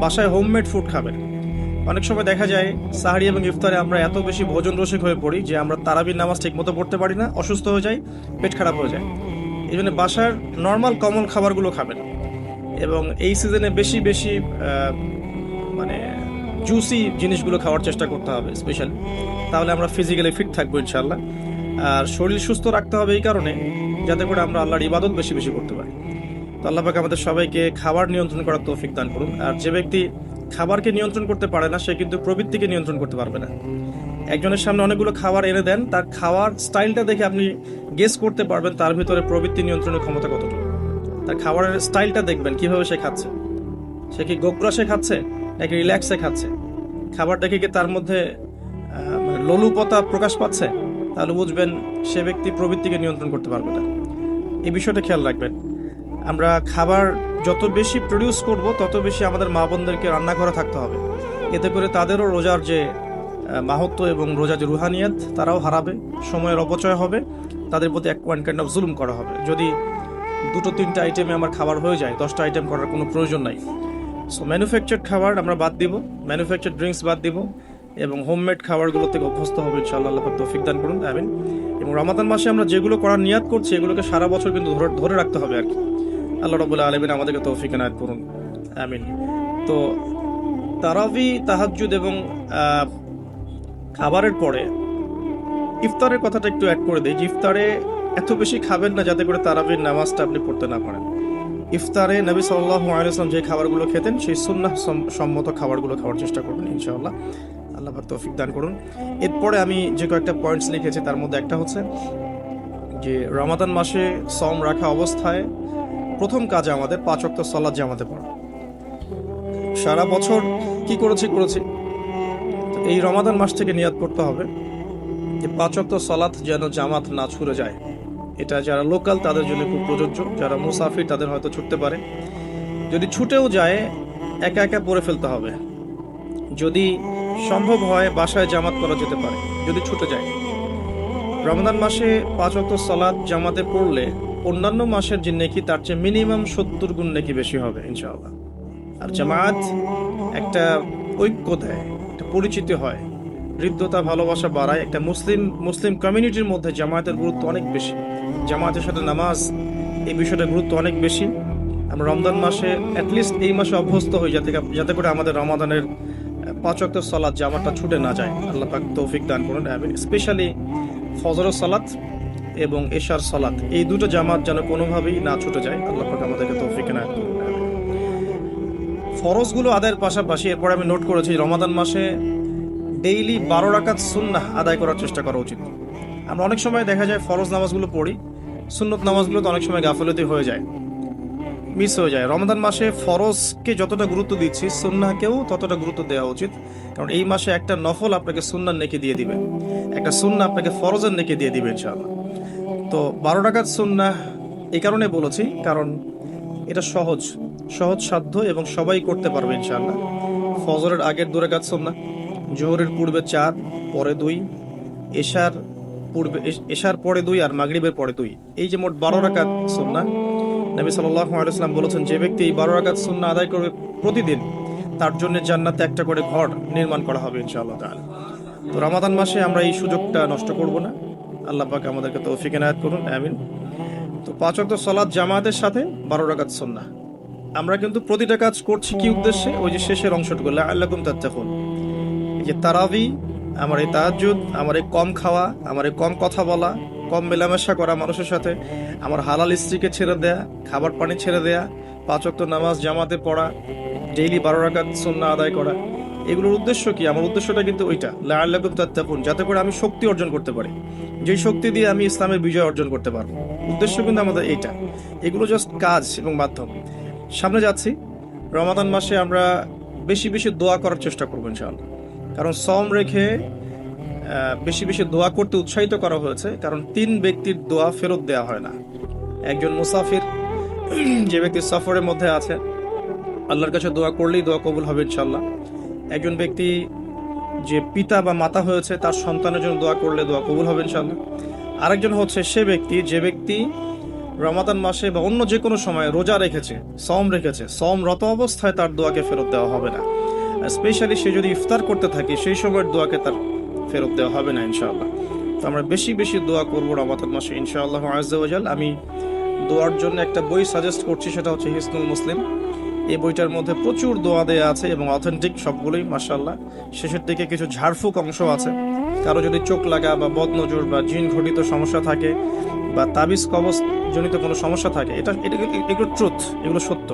S1: বাসায় হোমমেড ফুড খাবেন। অনেক সময় দেখা যায় সাহরি এবং ইফতারে আমরা এত বেশি ভোজন রসিক হয়ে পড়ি যে আমরা তারাবির নামাজ ঠিক মতো পড়তে পারি না, অসুস্থ হয়ে যাই, পেট খারাপ হয়ে যায়। এই জন্য বাসার নর্মাল কমন খাবারগুলো খাবেন এবং এই সিজনে বেশি বেশি মানে জুসি জিনিসগুলো খাওয়ার চেষ্টা করতে হবে স্পেশালি, তাহলে আমরা ফিজিক্যালি ফিট থাকবো ইনশাআল্লাহ। আর শরীর সুস্থ রাখতে হবে এই কারণে যাতে করে আমরা আল্লাহর ইবাদত বেশি বেশি করতে পারি। তো আল্লাহ পাক আমাদের সবাইকে খাবার নিয়ন্ত্রণ করার তৌফিক দান করুন। আর যে ব্যক্তি খাবারকে নিয়ন্ত্রণ করতে পারে না সে কিন্তু প্রবৃত্তিকে নিয়ন্ত্রণ করতে পারবে না। একজনের সামনে অনেকগুলো খাবার এনে দেন, তার খাওয়ার স্টাইলটা দেখে আপনি গেস করতে পারবেন তার ভিতরে প্রবৃত্তি নিয়ন্ত্রণের ক্ষমতা কতটুকু। তার খাবারের স্টাইলটা দেখবেন কিভাবে সে খাচ্ছে, সে কি গোগ্রাসে খাচ্ছে নাকি রিল্যাক্সে খাচ্ছে, খাবার দেখে কি তার মধ্যে মানে লোলুপতা প্রকাশ পাচ্ছে, তাহলে বুঝবেন সে ব্যক্তি প্রবৃত্তিকে নিয়ন্ত্রণ করতে পারবে না। এই বিষয়টা খেয়াল রাখবেন। আমরা খাবার যত বেশি প্রডিউস করব তত বেশি আমাদের মা বোনদেরকে রান্নাঘরে থাকতে হবে, এতে করে তাদেরও রোজার যে মাহাত্ম্য এবং রোজার যে রুহানিয়াত তারাও হারাবে, সময়ের অপচয় হবে, তাদের প্রতি ওয়ান কাইন্ড অফ জুলুম করা হবে। যদি 2-3টা আইটেমে আমার খাবার হয়ে যায়, 10টা আইটেম করার কোনো প্রয়োজন নাই। সো ম্যানুফ্যাকচার্ড খাবার আমরা বাদ দিব, ম্যানুফ্যাকচার্ড ড্রিঙ্কস বাদ দিব এবং হোমমেড খাবারগুলো থেকে অভ্যস্ত হবে ইনশাআল্লাহ। আল্লাহ পাক তৌফিক দান করুন, আমিন। এবং রমাদান মাসে আমরা যেগুলো করার নিয়াত করছি এগুলোকে সারা বছর কিন্তু ধরে রাখতে হবে আর কি। আল্লাহ রাব্বুল আলামিন আমাদেরকে তৌফিক এনায়েত করুন, আমিন। তো তারাবি, তাহাজ্জুদ এবং খাবারের পরে ইফতারের কথাটা একটু অ্যাড করে দিই যে ইফতারে এত বেশি খাবেন না যাতে করে তারাবির নামাজটা আপনি পড়তে না পারেন। ইফতারে নবী সাল্লাল্লাহু আলাইহি ওয়াসাল্লাম যে খাবারগুলো খেতেন সেই সুন্নাহ সম্মত খাবারগুলো খাওয়ার চেষ্টা করবেন ইনশাআল্লাহ। আল্লাহ পাক তৌফিক দান করুন। এরপরে আমি যে কয়েকটা পয়েন্টস লিখেছি তার মধ্যে একটা হচ্ছে যে রমাদান মাসে সওম রাখা অবস্থায় প্রথম কাজ আমাদের 5 ওয়াক্ত সালাত জামাতে পড়া। সারা বছর কি করেছি তো এই রমাদান মাস থেকে নিয়াত করতে হবে যে 5 ওয়াক্ত সালাত যেন জামাত না ছুটে যায়। এটা যারা লোকাল তাদের জন্য খুব প্রযোজ্য, যারা মুসাফির তাদের হয়তো ছুটতে পারে। যদি ছুটেও যায় একা একা পড়ে ফেলতে হবে, যদি সম্ভব হয় বাসায় জামাত করা যেতে পারে যদি ছুটে যায়। রমজান মাসে 5 ওয়াক্ত সালাত জামাতে পড়লে অন্যান্য মাসের যে নেকি তার চেয়ে মিনিমাম 70 গুণ নেকি বেশি হবে ইনশাআল্লাহ। আর জামাত একটা ঐক্য দেয়, একটা পরিচিতি হয়, হৃদ্যতা ভালোবাসা বাড়ায়। একটা মুসলিম কমিউনিটির মধ্যে জামায়াতের গুরুত্ব অনেক বেশি, জামায়াতের সাথে নামাজ এই বিষয়টার গুরুত্ব অনেক বেশি। আমরা রমজান মাসে অ্যাটলিস্ট এই মাসে অভ্যস্ত হই যাতে করে আমাদের রমাদানের 5 ওয়াক্ত সালাত জামাতটা ছুটে না যায়। আল্লাহ পাক তৌফিক দান করুন, আমিন। স্পেশালি ফজরের সালাত এবং এশার সালাত এই দুটো জামাত যেন কোনোভাবেই না ছুটে যায়। আল্লাহ পাক আমাদেরকে তৌফিক এনায়েত করুন। ফরজগুলো আদায়ের পাশাপাশি এরপরে আমি নোট করেছি রমাদান মাসে ডেইলি 12 রাকাত সুন্নাহ আদায় করার চেষ্টা করা উচিত। আমরা অনেক সময় দেখা যায় ফরজ নামাজগুলো পড়ি, সুন্নত নামাজগুলো তো অনেক সময় গাফিলতি হয়ে যায়। মিস হয়ে যায়। রমাদান মাসে ফরজকে যতটা গুরুত্ব দিচ্ছি, সুন্নাহকেও ততটা গুরুত্ব দেওয়া উচিত। কারণ এই মাসে একটা নফল আপনাকে সুন্নার নেকি দিয়ে দিবে, একটা সুন্নাহ আপনাকে ফরজের নেকি দিয়ে দিবে ইনশাআল্লাহ। তো 12 রাকাত সুন্নাহ এই কারণে বলেছি, কারণ এটা সহজ সাধ্য এবং সবাই করতে পারবে ইনশাআল্লাহ। ফজরের আগের 2 রাকাত সুন্নাহ, জোহরের পূর্বে 4, পরে 2, এশার পরে 2 আর মাগরিবের পরে 2, এই যে মোট 12 রাকাত সুন্নাহ। নবী সাল্লাল্লাহু আলাইহি ওয়াসাল্লাম বলেছেন, যে ব্যক্তি এই 12 রাকাত সুন্নাহ আদায় করবে প্রতিদিন, তার জন্য জান্নাতে একটা করে ঘর নির্মাণ করা হবে ইনশাআল্লাহ তাআলা। তো রমাদান মাসে আমরা এই সুযোগটা নষ্ট করব না। আল্লাহ পাক আমাদেরকে তৌফিক এনায়েত করুন, আমিন। তো 5 ওয়াক্ত সালাত জামাতের সাথে 12 রাকাত সুন্নাহ, আমরা কিন্তু প্রতিটা কাজ করছি কি উদ্দেশ্যে? ওই যে শেষের অংশটুকু, লাআল্লাকুম তাত্তাকুন। এই যে তারাবি, আমার এই তাহাজ্জুদ, আমার এই কম খাওয়া, আমার এই কম কথা বলা, কম মেলামেশা করা মানুষের সাথে, আমার হালাল স্ত্রীকে ছেড়ে দেয়া, খাবার পানি ছেড়ে দেয়া, 5 ওয়াক্ত নামাজ জামাতে পড়া, ডেইলি 12 রাকাত সুন্নাহ আদায় করা, এগুলোর উদ্দেশ্য কি? আমার উদ্দেশ্যটা কিন্তু ওইটা, লাআল্লাকুম তাত্তাকুন, যাতে করে আমি শক্তি অর্জন করতে পারি, যেই শক্তি দিয়ে আমি ইসলামের বিজয় অর্জন করতে পারবো। উদ্দেশ্য কিন্তু আমাদের এইটা। এগুলো জাস্ট কাজ এবং মাধ্যম। সামনে যাচ্ছি, রমাদান মাসে আমরা বেশি বেশি দোয়া করার চেষ্টা করবো ইনশাআল্লাহ। কারণ সওম রেখে বেশি বেশি দোয়া করতে উৎসাহিত করা হয়েছে, কারণ 3 ব্যক্তির দোয়া ফেরত দেওয়া হয় না। একজন মুসাফির, যে ব্যক্তি সফরের মধ্যে আছে, আল্লাহর কাছে দোয়া করলেই দোয়া কবুল হবে ইনশাআল্লাহ। একজন ব্যক্তি যে পিতা বা মাতা হয়েছে, তার সন্তানের জন্য দোয়া করলে দোয়া কবুল হবে ইনশাআল্লাহ। আরেকজন হচ্ছে সে ব্যক্তি, যে ব্যক্তি রমাদান মাসে বা অন্য যে কোনো সময় রোজা রেখেছে, সওমরত অবস্থায় তার দোয়াকে ফেরত দেওয়া হবে না। স্পেশালি সে যদি ইফতার করতে থাকে, সেই সময়ের দোয়াকে তার ফেরত দেওয়া হবে না ইনশাআল্লাহ। তো আমরা বেশি বেশি দোয়া করবো রমাদান মাসে ইনশাআল্লাহ আযজা ওয়া জাল। আমি দোয়ার জন্য একটা বই সাজেস্ট করছি, সেটা হচ্ছে হিসনুল মুসলিম। এই বইটার মধ্যে প্রচুর দোয়া দেয়া আছে এবং অথেন্টিক সবগুলোই মাশাআল্লাহ। শেষের দিকে কিছু ঝাড়ফুঁক অংশ আছে। কারো যদি চোখ লাগা বা বদনজর বা জিন ঘটিত সমস্যা থাকে বা তাবিজ কবজ জনিত কোনো সমস্যা থাকে, এগুলো ট্রুথ, এগুলো সত্য,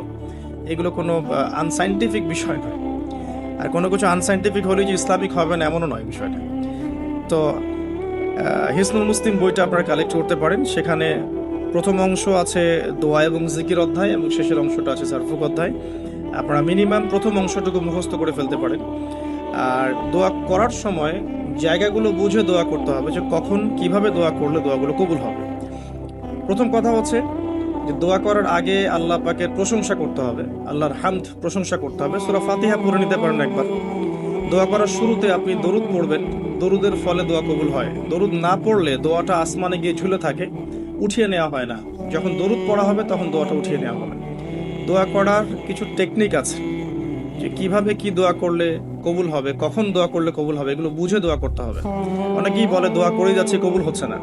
S1: এগুলো কোনো আনসাইন্টিফিক বিষয় নয়। আর কোনো কিছু আনসাইন্টিফিক হলেই যে ইসলামিক হবে না, এমনও নয় বিষয়টা। তো হিসনুল মুসলিম বইটা আপনারা কালেক্ট করতে পারেন। সেখানে প্রথম অংশ আছে দোয়া এবং জিকির অধ্যায়, এবং শেষের অংশটা আছে ঝাড়ফুঁক অধ্যায়। আপনারা মিনিমাম প্রথম অংশটুকু মুখস্থ করে ফেলতে পারেন। আর দোয়া করার সময় জায়গাগুলো বুঝে দোয়া করতে হবে, যে কখন কিভাবে দোয়া করলে দোয়াগুলো কবুল হবে। প্রথম কথা হচ্ছে যে দোয়া করার আগে আল্লাহ পাকের প্রশংসা করতে হবে, আল্লাহর হামদ প্রশংসা করতে হবে। সূরা ফাতিহা পড়ে নিতে পারেন একবার। দোয়া করার শুরুতে আপনি দরুদ পড়বেন, দরুদের ফলে দোয়া কবুল হয়। দরুদ না পড়লে দোয়াটা আসমানে গিয়ে ঝুলে থাকে, উঠিয়ে নেওয়া হয় না। যখন দরুদ পড়া হবে তখন দোয়াটা উঠিয়ে নেওয়া হবে। দোয়া করার কিছু টেকনিক আছে, যে কিভাবে কি দোয়া করলে কবুল হবে, কখন দোয়া করলে কবুল হবে, এগুলো বুঝে দোয়া করতে হবে। অনেকেই বলে দোয়া করেই যাচ্ছে, কবুল হচ্ছে না।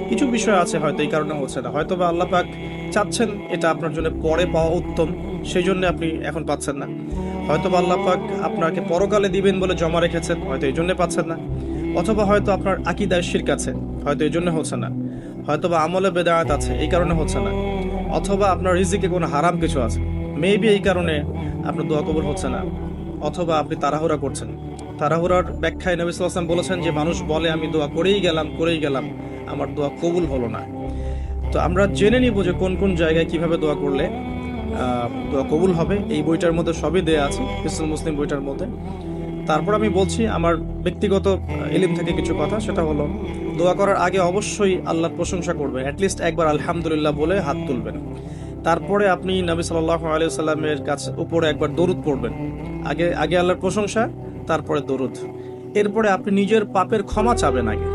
S1: কিছু বিষয় আছে হয়তো এই কারণে হচ্ছে না, হয়তো বা আল্লাহ পাক চাচ্ছেন এটা আপনার জন্য পরে পাওয়া উত্তম, সেই জন্য আপনি এখন পাচ্ছেন না। হয়তো বা আল্লাহ পাক আপনাকে পরকালে দিবেন বলে জমা রেখেছেন, হয়তো এই জন্য পাচ্ছেন না। অথবা হয়তো আপনার আকীদায় শিরক আছে, হয়তো এই জন্য হচ্ছে না। হয়তো বা আমলে বেদায়াত আছে, এই কারণে হচ্ছে না। অথবা আপনার রিজিকে কোনো হারাম কিছু আছে, মেবি এই কারণে আপনার দোয়া কবুল হচ্ছে না। অথবা আপনি তাড়াহুড়া করছেন। তাড়াহুড়ার ব্যাখ্যায় নবী সাল্লাল্লাহু আলাইহি ওয়াসাল্লাম বলেছেন যে মানুষ বলে আমি দোয়া করেই গেলাম, আমার দোয়া কবুল হলো না। তো আমরা জেনে নিব যে কোন কোন জায়গায় কিভাবে দোয়া করলে দোয়া কবুল হবে। এই বইটার মধ্যে সবই দেয়া আছে, হিসনুল মুসলিম বইটার মধ্যে। তারপর আমি বলছি আমার ব্যক্তিগত ইলম থেকে কিছু কথা, সেটা হলো দোয়া করার আগে অবশ্যই আল্লাহর প্রশংসা করবেন, অ্যাটলিস্ট একবার আলহামদুলিল্লাহ বলে হাত তুলবেন। তারপরে আপনি নবী সাল্লাল্লাহু আলাইহি ওয়াসাল্লামের কাছে উপরে একবার দরুদ পড়বেন। আগে আল্লাহর প্রশংসা, তারপরে দরুদ। এরপরে আপনি নিজের পাপের ক্ষমা চাবেন। আগে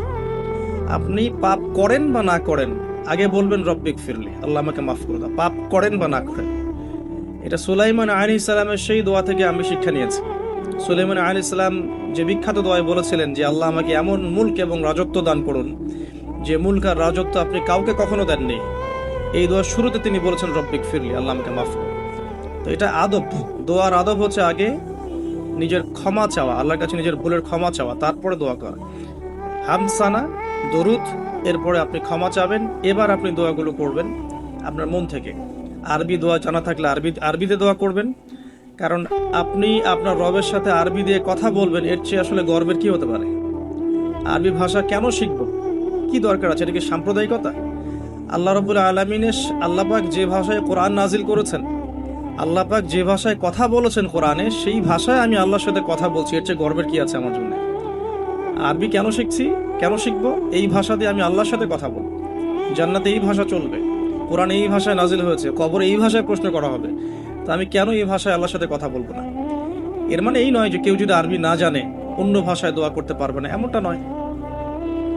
S1: আপনি পাপ করেন বা না করেন, আগে বলবেন রব্বিক ফিরলি, আল্লাহ আমাকে মাফ করে দাও, পাপ করেন বা না করেন। এটা সুলাইমান আলাইহিস সালামের সেই দোয়া থেকে আমি শিক্ষা নিয়েছি। সুলাইমান আলাইহিস সালাম যে বিখ্যাত দোয়ায় বলেছিলেন যে আল্লাহ আমাকে এমন মুলক এবং রাজত্ব দান করুন, যে মুলক আর রাজত্ব আপনি কাউকে কখনো দেননি। এই দোয়ার শুরুতে তিনি বলেছেন রব্বিক ফিরলি, আল্লাহ আমাকে মাফ করুন। তো এটা আদব, দোয়ার আদব হচ্ছে আগে নিজের ক্ষমা চাওয়া, আল্লাহর কাছে নিজের ভুলের ক্ষমা চাওয়া, তারপরে দোয়া করা। হামসানা, দরুদ, এরপরে আপনি ক্ষমা চাবেন। এবার আপনি দোয়াগুলো করবেন আপনার মন থেকে। আরবি দোয়া জানা থাকলে আরবিতে দোয়া করবেন, কারণ আপনি আপনার রবের সাথে আরবি দিয়ে কথা বলবেন, এর চেয়ে আসলে গর্বের কি হতে পারে? আরবি ভাষা কেন শিখবো, কি দরকার আছে? এটা কি সাম্প্রদায়িকতা? আল্লাহ রাব্বুল আলামিনের, আল্লাহ পাক যে ভাষায় কোরআন নাজিল করেছেন, আল্লাহ পাক যে ভাষায় কথা বলেছেন কোরআনে, সেই ভাষায় আমি আল্লাহর সাথে কথা বলছি, এর চেয়ে গর্বের কি আছে আমার জন্য? আরবি কেন শিখছি, কেন শিখবো? এই ভাষা দিয়ে আমি আল্লাহর সাথে কথা বলবো। জান্নাতে এই ভাষা চলবে, কোরআনে এই ভাষায় নাজিল হয়েছে, কবরে এই ভাষায় প্রশ্ন করা হবে, তো আমি কেন এই ভাষায় আল্লাহর সাথে কথা বলবো না? এর মানে এই নয় যে কেউ যদি আরবি না জানে অন্য ভাষায় দোয়া করতে পারবে না, এমনটা নয়।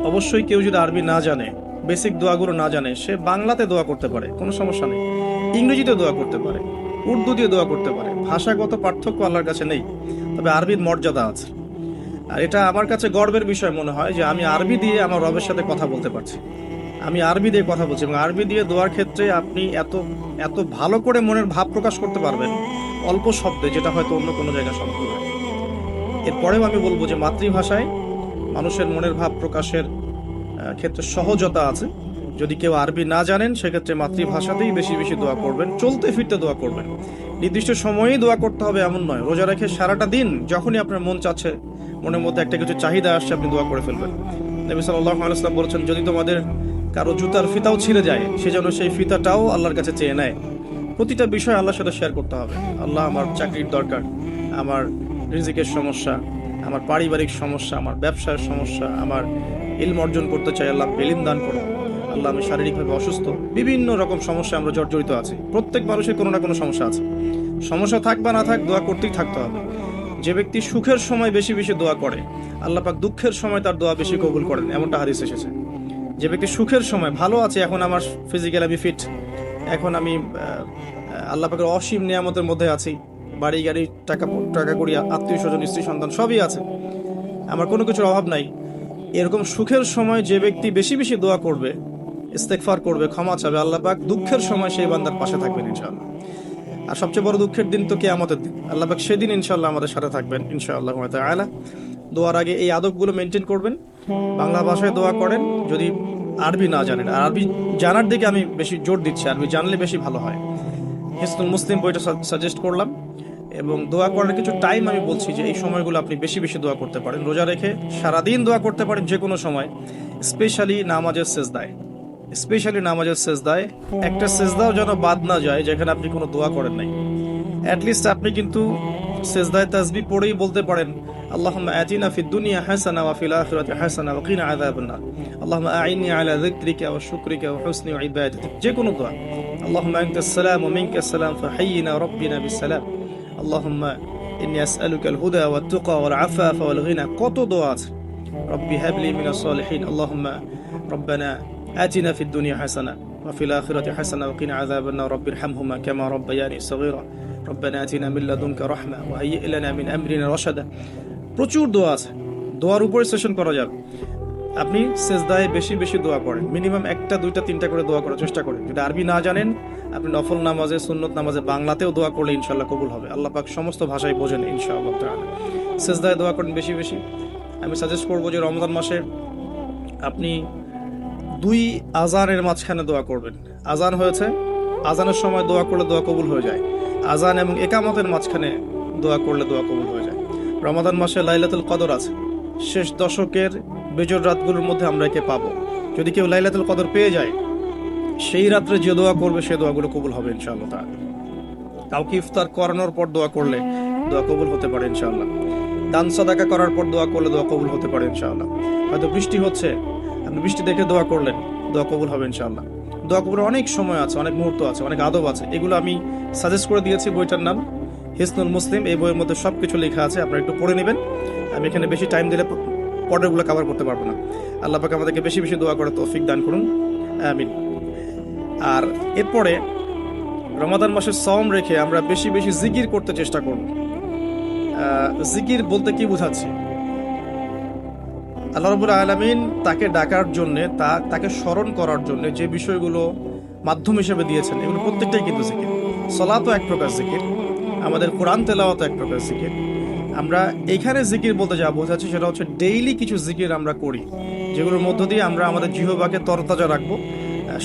S1: অবশ্যই কেউ যদি আরবি না জানে, বেসিক দোয়াগুলো না জানে, সে বাংলাতে দোয়া করতে পারে, কোনো সমস্যা নেই। ইংরেজিতে দোয়া করতে পারে, উর্দু দিয়ে দোয়া করতে পারে। ভাষাগত পার্থক্য আল্লাহর কাছে নেই, তবে আরবির মর্যাদা আছে। আর এটা আমার কাছে গর্বের বিষয় মনে হয় যে আমি আরবি দিয়ে আমার রবের সাথে কথা বলতে পারছি। আমি আরবি দিয়ে কথা বলছি, এবং আরবি দিয়ে দোয়ার ক্ষেত্রে আপনি এত এত ভালো করে মনের ভাব প্রকাশ করতে পারবেন অল্প শব্দে, যেটা হয়তো অন্য কোনো জায়গায় সম্ভব হয়। এরপরেও আমি বলবো যে মাতৃভাষায় মানুষের মনের ভাব প্রকাশের ক্ষেত্রে সহজতা আছে। যদি কেউ আরবি না জানেন, সেক্ষেত্রে মাতৃভাষাতেই বেশি বেশি দোয়া করবেন, চলতে ফিরতে দোয়া করবেন। নির্দিষ্ট সময়েই দোয়া করতে হবে এমন নয়। রোজা রেখে সারাটা দিন যখনই আপনার মন চাচ্ছে, মনের মধ্যে একটা কিছু চাহিদা আসছে, আপনি দোয়া করে ফেলবেন। নবী সাল্লাল্লাহু আলাইহি ওয়াসাল্লাম বলেছেন, যদি তোমাদের কারো জুতার ফিতাও ছিঁড়ে যায়, সে যেন সেই ফিতাটাও আল্লাহর কাছে চেয়ে নেয়। প্রতিটা বিষয় আল্লাহর সাথে শেয়ার করতে হবে। আল্লাহ, আমার চাকরির দরকার, আমার রিজিকের সমস্যা, আমার পারিবারিক সমস্যা, আমার ব্যবসার সমস্যা, আমার ইলম অর্জন করতে চাই, আল্লাহ ইলম দান করো। আল্লাহ, আমি শারীরিকভাবে অসুস্থ। বিভিন্ন রকম সমস্যা আমরা জর্জরিত আছি। প্রত্যেক মানুষের কোনো না কোনো সমস্যা আছে। সমস্যা থাক বা না থাক, দোয়া করতেই থাকতে হবে। যে ব্যক্তি সুখের সময় বেশি বেশি দোয়া করে, আল্লাহ পাক দুঃখের সময় তার দোয়া বেশি কবুল করেন, এমনটা হাদিস এসেছে। যে ব্যক্তি সুখের সময় ভালো আছে, এখন আমার ফিজিক্যাল আমি ফিট, এখন আমি আল্লাহ পাকের অসীম নিয়ামতের মধ্যে আছি, বাড়ি গাড়ি টাকা টাকা করি, আত্মীয় স্বজন, স্ত্রী সন্তান সবই আছে, আমার কোনো কিছুর অভাব নাই, এরকম সুখের সময় যে ব্যক্তি বেশি বেশি দোয়া করবে, ইস্তেগফার করবে, ক্ষমা চাবে, আল্লাহ পাক দুঃখের সময় সেই বান্দার পাশে থাকবেন ইনশাআল্লাহ। আর সবচেয়ে বড় দুঃখের দিন তো কিয়ামতের দিন। আল্লাহ পাক সেদিন ইনশাআল্লাহ আমাদের সাথে থাকবেন ইনশাআল্লাহ তাআলা। দোয়ার আগে এই আদবগুলো মেনটেন করবেন। বাংলা ভাষায় দোয়া করেন যদি আরবি না জানেন। আর আরবি জানার দিকে আমি বেশি জোর দিচ্ছি, আরবি জানলে বেশি ভালো হয়। হিসনুল মুসলিম বইটা সাজেস্ট করলাম, এবং দোয়া করার কিছু টাইম আমি বলছি যে এই সময়গুলো আপনি বেশি বেশি দোয়া করতে পারেন। রোজা রেখে সারাদিন দোয়া করতে পারেন যে কোনো সময়, স্পেশালি নামাজের সেজদায়। একটা সেজদাও যেন বাদ না যায় যেখানে আপনি কোনো দোয়া করেন নাই। অ্যাটলিস্ট আপনি কিন্তু সেজদায় তাসবিহ পড়েই বলতে পারেন, আল্লাহুম্মা আতিনা ফিদ দুনিয়া হাসানা ওয়া ফিল আখিরাতি হাসানা ওয়া কিনা আযাবান নার। আল্লাহুম্মা আইন্নি আলা যিকরিকা ওয়া শুকরিকা ওয়া হুসনি ইবাদাতিক। যে কোনো দোয়া। আল্লাহুম্মা আনতাস সালাম ওয়া মিনকাস সালাম ফাহাইয়িনা রাব্বিনা বিস সালাম। আল্লাহুম্মা ইন্নী আসআলুকা আল হুদা ওয়াত তুকা ওয়াল আফাফা ওয়াল গিনা। কত দোয়া আছে। রব্বি হাবলি মিনাস সালিহিন। আল্লাহুম্মা রব্বানা আতিনা ফিদ দুনিয়া হাসানা ওয়া ফিল আখিরাতি হাসানা ওয়া কিনা আযাবান নার। রব্বিরহামহুমা কামা রাব্বায়ানি সগীরা। রব্বানা আতিনা মিন লাদুনকা রাহমা ওয়া হাইয়্ লানা মিন আমরিনা রাশাদা। প্রচুর দোয়া আছে, দোয়ার উপরে সেশন করা যাবে। আপনি সেজদায় বেশি বেশি দোয়া করেন, মিনিমাম 1টা 2টা 3টা করে দোয়া করার চেষ্টা করেন। যদি আরবি না জানেন, আপনি নফল নামাজে, সুন্নত নামাজে বাংলাতেও দোয়া করলে ইনশাআল্লাহ কবুল হবে। আল্লাহ পাক সমস্ত ভাষায় বোঝেন ইনশাআল্লাহ তাআলা। সেজদায় দোয়া করেন বেশি বেশি। আমি সাজেস্ট করবো যে রমজান মাসে আপনি 2 আজানের মাঝখানে দোয়া করবেন। আজান হয়েছে, আজানের সময় দোয়া করলে দোয়া কবুল হয়ে যায়। আজান এবং একামতের মাঝখানে দোয়া করলে দোয়া কবুল হয়ে যায়। রমাদান মাসে লাইলাতুল কদর আছে, শেষ দশকের বেজর রাতগুলোর মধ্যে আমরা একে পাবো। যদি কেউ লাইলাতুল কদর পেয়ে যায়, সেই রাত্রে যে দোয়া করবে সে দোয়াগুলো কবুল হবে ইনশাআল্লাহ তাআলা। কাউকে ইফতার করানোর পর দোয়া করলে দোয়া কবুল হতে পারে ইনশাআল্লাহ। দান সাদাকা করার পর দোয়া করলে দোয়া কবুল হতে পারে ইনশাআল্লাহ। হয়তো বৃষ্টি হচ্ছে, আপনি বৃষ্টি দেখে দোয়া করলেন, দোয়া কবুল হবে ইনশাআল্লাহ। দোয়া কবুলের অনেক সময় আছে, অনেক মুহূর্ত আছে, অনেক আদব আছে। এগুলো আমি সাজেস্ট করে দিয়েছি। বইটার নাম হিসনুল মুসলিম। এই বইয়ের মধ্যে সবকিছু লেখা আছে, আপনারা একটু পড়ে নেবেন। আমি এখানে বেশি টাইম দিলে পর্ডারগুলো কভার করতে পারবো না। আল্লাহ পাক আমাদেরকে বেশি বেশি দোয়া করে তৌফিক দান করুন, আমিন। আর এরপরে রমাদান মাসের সওম রেখে আমরা বেশি বেশি জিকির করতে চেষ্টা করব। জিকির বলতে কি বোঝাচ্ছি? আল্লাহ রাব্বুল আলামিন তাকে ডাকার জন্য, তাকে স্মরণ করার জন্য যে বিষয়গুলো মাধ্যম হিসেবে দিয়েছেন, এগুলো প্রত্যেকটাই কিন্তু জিকির। সালাতও এক প্রকার জিকির, আমাদের কোরআন তেলাওয়াত এক প্রকার জিকির। আমরা এইখানে জিকির বলতে যা বোঝাচ্ছি সেটা হচ্ছে ডেইলি কিছু জিকির আমরা করি, যেগুলোর মধ্য দিয়ে আমরা আমাদের জিহ্বাকে তরতাজা রাখবো,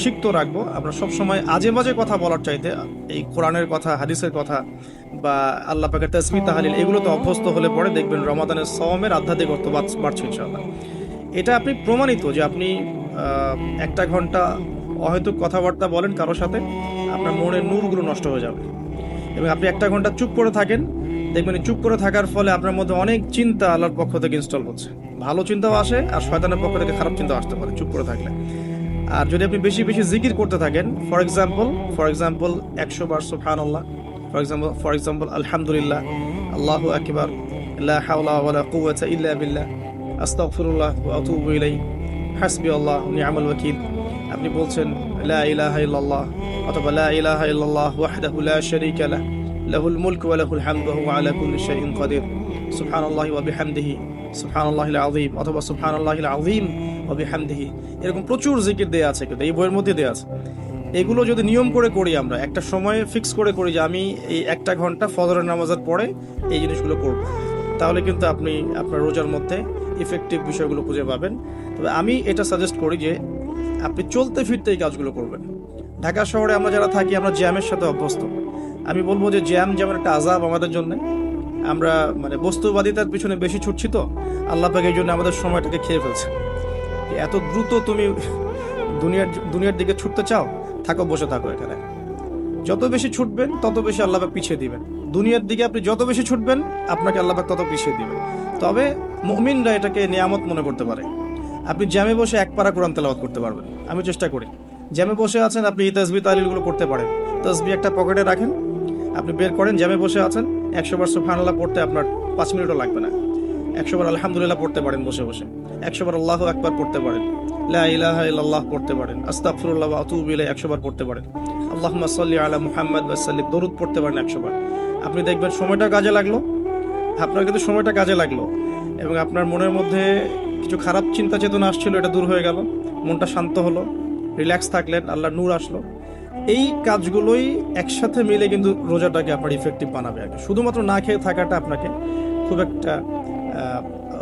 S1: সিক্ত রাখবো। আমরা সবসময় আজে বাজে কথা বলার চাইতে এই কোরআনের কথা, হাদিসের কথা বা আল্লাহ পাকের তাসবিহ তাহলিল, এগুলো তো অভ্যস্ত হলে পরে দেখবেন রমাদানের সওমের আধ্যাত্মিক অর্থ বাড়ছে ইনশাআল্লাহ। এটা আপনি প্রমাণিত যে আপনি 1টা ঘন্টা অহেতুক কথাবার্তা বলেন কারোর সাথে, আপনার মনের নূরগুলো নষ্ট হয়ে যাবে। এবং আপনি 1 ঘন্টা চুপ করে থাকেন, দেখবেন চুপ করে থাকার ফলে আপনার মধ্যে অনেক চিন্তা আল্লাহর পক্ষ থেকে ইনস্টল হচ্ছে, ভালো চিন্তাও আসে আর শয়তানের পক্ষ থেকে খারাপ চিন্তা আসতে পারে চুপ করে থাকলে। আর যদি আপনি বেশি বেশি জিকির করতে থাকেন, ফর এক্সাম্পল 100 বার সুবহানাল্লাহ, ফর এক্সাম্পল আলহামদুলিল্লাহ, আল্লাহু আকবার, লা হাওলা ওয়ালা কুওয়াতা ইল্লা বিল্লাহ, আস্তাগফিরুল্লাহ ওয়া আতুবু ইলাইহি, হাসবিয়াল্লাহু ওয়া নি'মাল ওয়াকিল। আপনি বলছেন লা ইলাহা ইল্লাল্লাহ অথবা লা ইলাহা ইল্লাল্লাহ ওয়াহদাহু লা শারীকা লাহু লাহুল মুলকু ওয়া লাহুল হামদু ওয়া হুয়া আলা কুল্লি শাইইন কাদির, সুবহানাল্লাহি ওয়া বিহামদিহি সুবহানাল্লাহিল আযীম অথবা সুবহানাল্লাহিল আযীম ওয়া বিহামদিহি। এরকম প্রচুর জিকির দেয়া আছে, কিন্তু এই বইয়ের মধ্যে দেয়া আছে। এগুলো যদি নিয়ম করে করি, আমরা একটা সময় ফিক্স করে করি যে আমি এই 1 ঘন্টা ফজরের নামাজের পরে এই জিনিসগুলো করব, তাহলে কিন্তু আপনি আপনার রোজার মধ্যে ইফেক্টিভ বিষয়গুলো খুঁজে পাবেন। তবে আমি এটা সাজেস্ট করি যে আপনি চলতে ফিরতে এই কাজগুলো করবেন। ঢাকা শহরে আমরা যারা থাকি, আমরা জ্যামের সাথে অভ্যস্ত। আমি বলবো যে জ্যাম যেমন একটা আযাব আমাদের জন্য, আমরা মানে বস্তুবাদিতার পিছনে বেশি ছুটছি, তো আল্লাহ পাক এই জন্য আমাদের সময়টাকে খেয়ে ফেলছে। এত দ্রুত তুমি দুনিয়ার দিকে ছুটতে চাও, থাকো, বসে থাকো এখানে। যত বেশি ছুটবেন তত বেশি আল্লাহ পাক পিছিয়ে দিবেন। দুনিয়ার দিকে আপনি যত বেশি ছুটবেন, আপনাকে আল্লাহ পাক তত পিছিয়ে দিবেন। তবে মুমিনরা এটাকে নিয়ামত মনে করতে পারে। আপনি জ্যামে বসে 1 পারা কোরআন তেলাওয়াত করতে পারবেন। আমি চেষ্টা করি, জ্যামে বসে আছেন আপনি এই তাসবিহ তাহলিলগুলো করতে পারেন। তাসবিহ একটা পকেটে রাখেন, আপনি বের করেন, জ্যামে বসে আছেন, 100 বার সুবহানাল্লাহ পড়তে আপনার 5 মিনিটও লাগবে না। 100 বার আলহামদুলিল্লাহ পড়তে পারেন বসে বসে, 100 বার আল্লাহু আকবার পড়তে পারেন, লা ইলাহা ইল্লাল্লাহ পড়তে পারেন, আস্তাগফিরুল্লাহ ওয়া আতুবু ইলাইহি 100 বার পড়তে পারেন, আল্লাহুম্মা সাল্লি আলা মুহাম্মাদ ওয়া সাল্লিম দরুদ পড়তে পারেন 100 বার। আপনি দেখবেন সময়টা কাজে লাগলো, আপনার কিন্তু সময়টা কাজে লাগলো, এবং আপনার মনের মধ্যে কিছু খারাপ চিন্তা চেতনা আসছিল, এটা দূর হয়ে গেল, মনটা শান্ত হলো, রিল্যাক্স থাকলেন, আল্লাহর নূর আসলো। এই কাজগুলোই একসাথে মিলে কিন্তু রোজাটাকে আপনার ইফেক্টিভ বানাবে। আর কি শুধুমাত্র না খেয়ে থাকাটা আপনাকে খুব একটা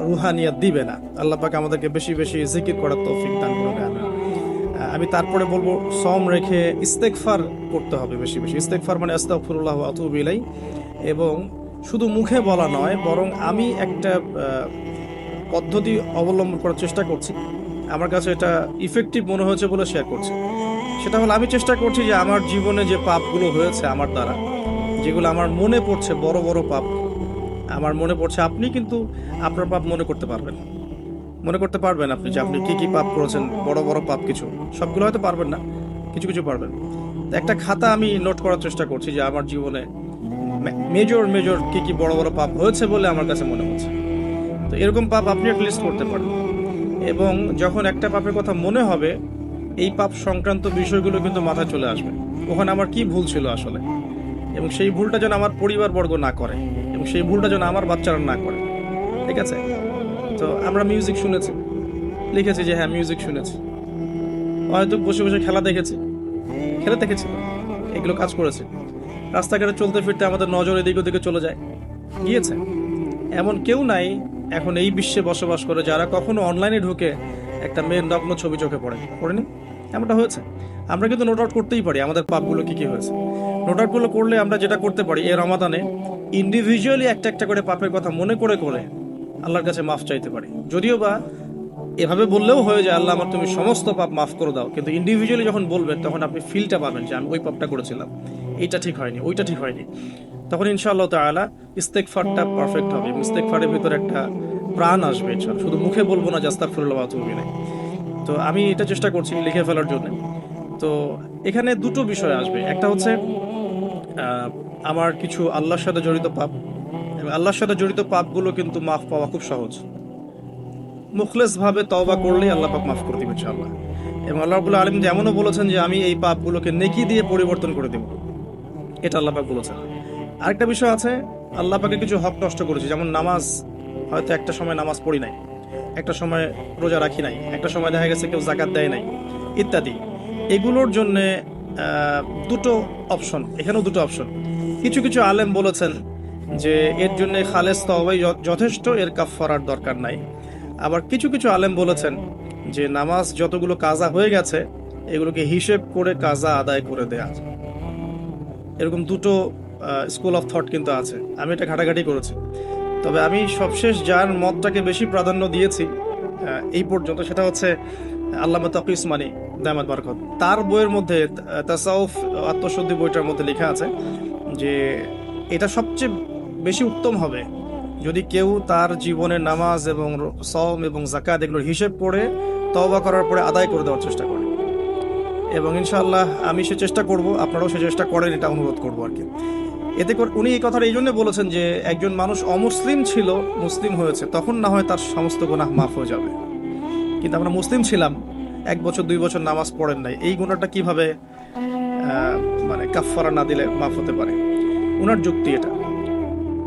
S1: রুহানিয়াত দিবে না। আল্লাহ পাক আমাদেরকে বেশি বেশি জিকির করার তৌফিক দান করবে। আমি তারপরে বলবো সওম রেখে ইস্তেগফার করতে হবে বেশি বেশি। ইস্তেগফার মানে আস্তাগফিরুল্লাহ ওয়া আতুবু ইলাইহি, এবং শুধু মুখে বলা নয়, বরং আমি একটা পদ্ধতি অবলম্বন করার চেষ্টা করছি, আমার কাছে এটা ইফেক্টিভ মনে হয়েছে বলে শেয়ার করছি। সেটা হলো, আমি চেষ্টা করছি যে আমার জীবনে যে পাপগুলো হয়েছে আমার দ্বারা, যেগুলো আমার মনে পড়ছে, বড় বড় পাপ আমার মনে পড়ছে। আপনি কিন্তু আপনার পাপ মনে করতে পারবেন আপনি যে আপনি কি কি পাপ করেছেন, বড় বড় পাপ কিছু, সবগুলো হয়তো পারবেন না, কিছু কিছু পারবেন। তো একটা খাতা আমি নোট করার চেষ্টা করছি যে আমার জীবনে মেজর কি কি বড় বড় পাপ হয়েছে বলে আমার কাছে মনে হচ্ছে। তো এরকম পাপ আপনি একটা লিস্ট করতে পারেন, এবং যখন একটা পাপের কথা মনে হবে, এই পাপ সংক্রান্ত বিষয়গুলো কিন্তু মাথায় চলে আসবে, ওখানে আমার কি ভুল ছিল আসলে, এবং সেই ভুলটা যেন আমার পরিবারবর্গ না করে, এবং সেই ভুলটা যেন আমার বাচ্চারা না করে। ঠিক আছে? তো আমরা মিউজিক শুনেছি, লিখেছি যে হ্যাঁ মিউজিক শুনেছি, হয়তো বসে বসে খেলা দেখেছি, এগুলো কাজ করেছে। রাস্তাঘাটে চলতে ফিরতে আমাদের নজর এদিক ওদিকে চলে যায়, গিয়েছে। এমন কেউ নাই এখন এই বিশ্বে বসবাস করে যারা কখনো অনলাইনে ঢুকে একটা মেয়ের নগ্ন ছবি চোখে পড়েনি। এমনটা হয়েছে। আমরা কিন্তু নোট আউট করতেই পারি আমাদের পাপগুলো কি কি হয়েছে। নোট আউটগুলো করলে আমরা যেটা করতে পারি, এই রমাদানে ইন্ডিভিজুয়ালি একটা একটা করে পাপের কথা মনে করে আল্লাহর কাছে মাফ চাইতে পারি। যদিও বা এভাবে বললেও হয়ে যায়, আল্লাহ আমার তুমি সমস্ত পাপ মাফ করে দাও, কিন্তু ইন্ডিভিজুয়ালি যখন বলবেন তখন আপনি ফিলটা পাবেন যে আমি ওই পাপটা করেছিলাম, এইটা ঠিক হয়নি, ওইটা ঠিক হয়নি। তখন ইনশাআল্লাহ তাআলা ইস্তেগফারটা পারফেক্ট হবে, ইস্তেগফারের ভিতরে একটা প্রাণ আসবে ইনশাআল্লাহ। শুধু মুখে বলবো না যে আস্তাগফিরুল্লাহ ওয়া আতুবু ইলাইহি। তো আমি এটা চেষ্টা করছি লিখে ফেলার জন্য। তো এখানে দুটো বিষয় আসবে, একটা হচ্ছে আমার কিছু আল্লাহর সাথে জড়িত পাপ, এবং আল্লাহর সাথে জড়িত পাপগুলো কিন্তু মাফ পাওয়া খুব সহজ। মুখলেস ভাবে তওবা করলেই আল্লাহ পাক মাফ করে দিবেন ইনশাআল্লাহ। এবং আল্লাহ রাব্বুল আলামিন যেমনও বলেছেন যে আমি এই পাপগুলোকে নেকি দিয়ে পরিবর্তন করে দেব, এটা আল্লাহ পাক বলেছেন। আরেকটা বিষয় আছে, আল্লাহ পাকের কিছু হক নষ্ট করেছি, যেমন নামাজ, হয়তো একটা সময় নামাজ পড়ি নাই, একটা সময় রোজা রাখি নাই, একটা সময় দেখা গেছে কেউ যাকাত দেয় নাই, ইত্যাদি। এগুলোর জন্যে দুটো অপশন, এখানেও দুটো অপশন। কিছু কিছু আলেম বলেছেন যে এর জন্য খালেস তওবাই যথেষ্ট, এর কাফফারার দরকার নাই। আবার কিছু কিছু আলেম বলেছেন যে নামাজ যতগুলো কাজা হয়ে গেছে এগুলোকে হিসেব করে কাজা আদায় করে দেয়া। এরকম দুটো স্কুল অফ থট কিন্তু আছে, আমি এটা ঘাটাঘাটি করেছি। তবে আমি সবশেষ যার মতটাকে বেশি প্রাধান্য দিয়েছি এই পর্যন্ত, সেটা হচ্ছে আল্লামা তাকি উসমানী দামাত বারাকাত। তার বইয়ের মধ্যে তাসাউফ আত্মশুদ্ধি বইটার মধ্যে লেখা আছে যে এটা সবচেয়ে বেশি উত্তম হবে যদি কেউ তার জীবনের নামাজ এবং সওম এবং যাকাত এগুলোর হিসেব করে তওবা করার পরে আদায় করে দেওয়ার চেষ্টা করে। এবং ইনশাআল্লাহ আমি সে চেষ্টা করব, আপনারাও সে চেষ্টা করেন, এটা অনুরোধ করবো আর কি। এতে করে উনি এই কথাটা এই জন্য বলেছেন যে একজন মানুষ অমুসলিম ছিল, মুসলিম হয়েছে, তখন না হয় তার সমস্ত গুনাহ মাফ হয়ে যাবে, কিন্তু আমরা মুসলিম ছিলাম, 1 বছর 2 বছর নামাজ পড়েন নাই, এই গুনাহটা কিভাবে মানে কাফফারা না দিলে মাফ হতে পারে? ওনার যুক্তি এটা।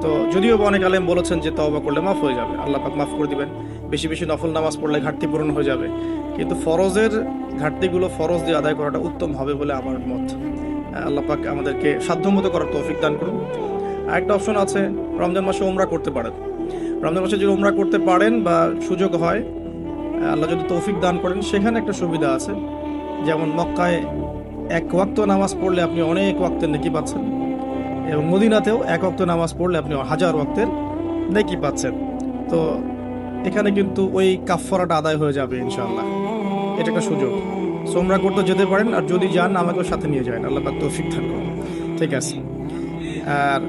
S1: তো যদিও অনেক আলেম বলেছেন যে তওবা করলে মাফ হয়ে যাবে, আল্লাহ পাক মাফ করে দিবেন, বেশি বেশি নফল নামাজ পড়লে ঘাটতি পূরণ হয়ে যাবে, কিন্তু ফরজের ঘাটতিগুলো ফরজ দিয়ে আদায় করাটা উত্তম হবে বলে আমার মত। আল্লাহ পাক আমাদেরকে সাধ্যমতো করার তৌফিক দান করুন। আরেকটা অপশন আছে, রমজান মাসে উমরা করতে পারেন। রমজান মাসে যদি উমরা করতে পারেন বা সুযোগ হয়, আল্লাহ যদি তৌফিক দান করেন, সেখানে একটা সুবিধা আছে, যেমন মক্কায় 1 ওয়াক্ত নামাজ পড়লে আপনি অনেক ওয়াক্তের নেকি পাচ্ছেন, এবং মদিনাতেও 1 ওয়াক্ত নামাজ পড়লে আপনি 1000 ওয়াক্তের নেকি পাচ্ছেন। তো এখানে কিন্তু ওই কাফফারাটা আদায় হয়ে যাবে ইনশাআল্লাহ। এটা একটা সুযোগ। উমরা করতে যেতে পারেন, আর যদি যান আমাকেও সাথে নিয়ে যান, আল্লাহ পাক তৌফিক দান করুন। ঠিক আছে। আর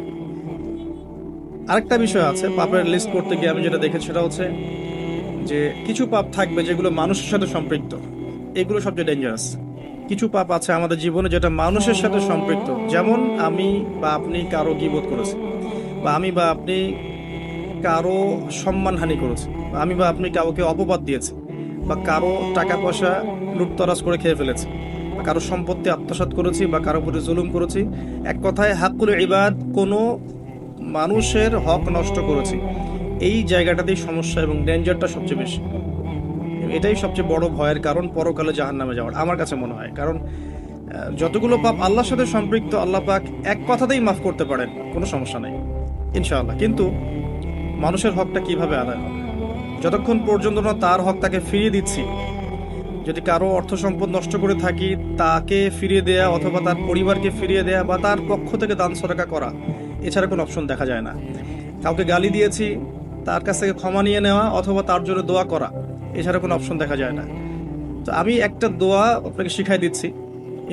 S1: আরেকটা বিষয় আছে, পাপের লিস্ট করতে গিয়ে আমি যেটা দেখেছি সেটা হচ্ছে যে কিছু পাপ থাকবে যেগুলো মানুষের সাথে সম্পৃক্ত, এগুলো সবচেয়ে ডেঞ্জারাস। কিছু পাপ আছে আমাদের জীবনে যেটা মানুষের সাথে সম্পৃক্ত, যেমন আমি বা আপনি কারো গীবত করেছি, বা আমি বা আপনি কারো সম্মানহানি করেছি, বা আমি বা আপনি কাউকে অপবাদ দিয়েছি, বা কারো টাকা পয়সা লুটতরাজ করে খেয়ে ফেলেছি, বা কারো সম্পত্তি আত্মসাৎ করেছি, বা কারো প্রতি জুলুম করেছি। এক কথায় হাক্কুল ইবাদ, কোনো মানুষের হক নষ্ট করেছি। এই জায়গাটাতেই সমস্যা এবং ডেঞ্জারটা সবচেয়ে বেশি। এটাই সবচেয়ে বড় ভয়ের কারণ পরকালে জাহান্নামে যাওয়ার, আমার কাছে মনে হয়। কারণ যতগুলো পাপ আল্লাহর সাথে সম্পৃক্ত, আল্লাহ পাক এক কথাতেই মাফ করতে পারেন, কোনো সমস্যা নাই ইনশাআল্লাহ। কিন্তু মানুষের হকটা কিভাবে আদায় হবে? যতক্ষণ পর্যন্ত না তার হক তাকে ফিরিয়ে দিচ্ছি, যদি কারো অর্থ সম্পদ নষ্ট করে থাকি, তাকে ফিরিয়ে দেয়া অথবা তার পরিবারকে ফিরিয়ে দেয়া বা তার পক্ষ থেকে দান সদকা করা, এছাড়া কোনো অপশন দেখা যায় না। কাউকে গালি দিয়েছি, তার কাছ থেকে ক্ষমা নিয়ে নেওয়া অথবা তার জন্য দোয়া করা, এছাড়া কোনো অপশন দেখা যায় না। তো আমি একটা দোয়া আপনাকে শিখাই দিচ্ছি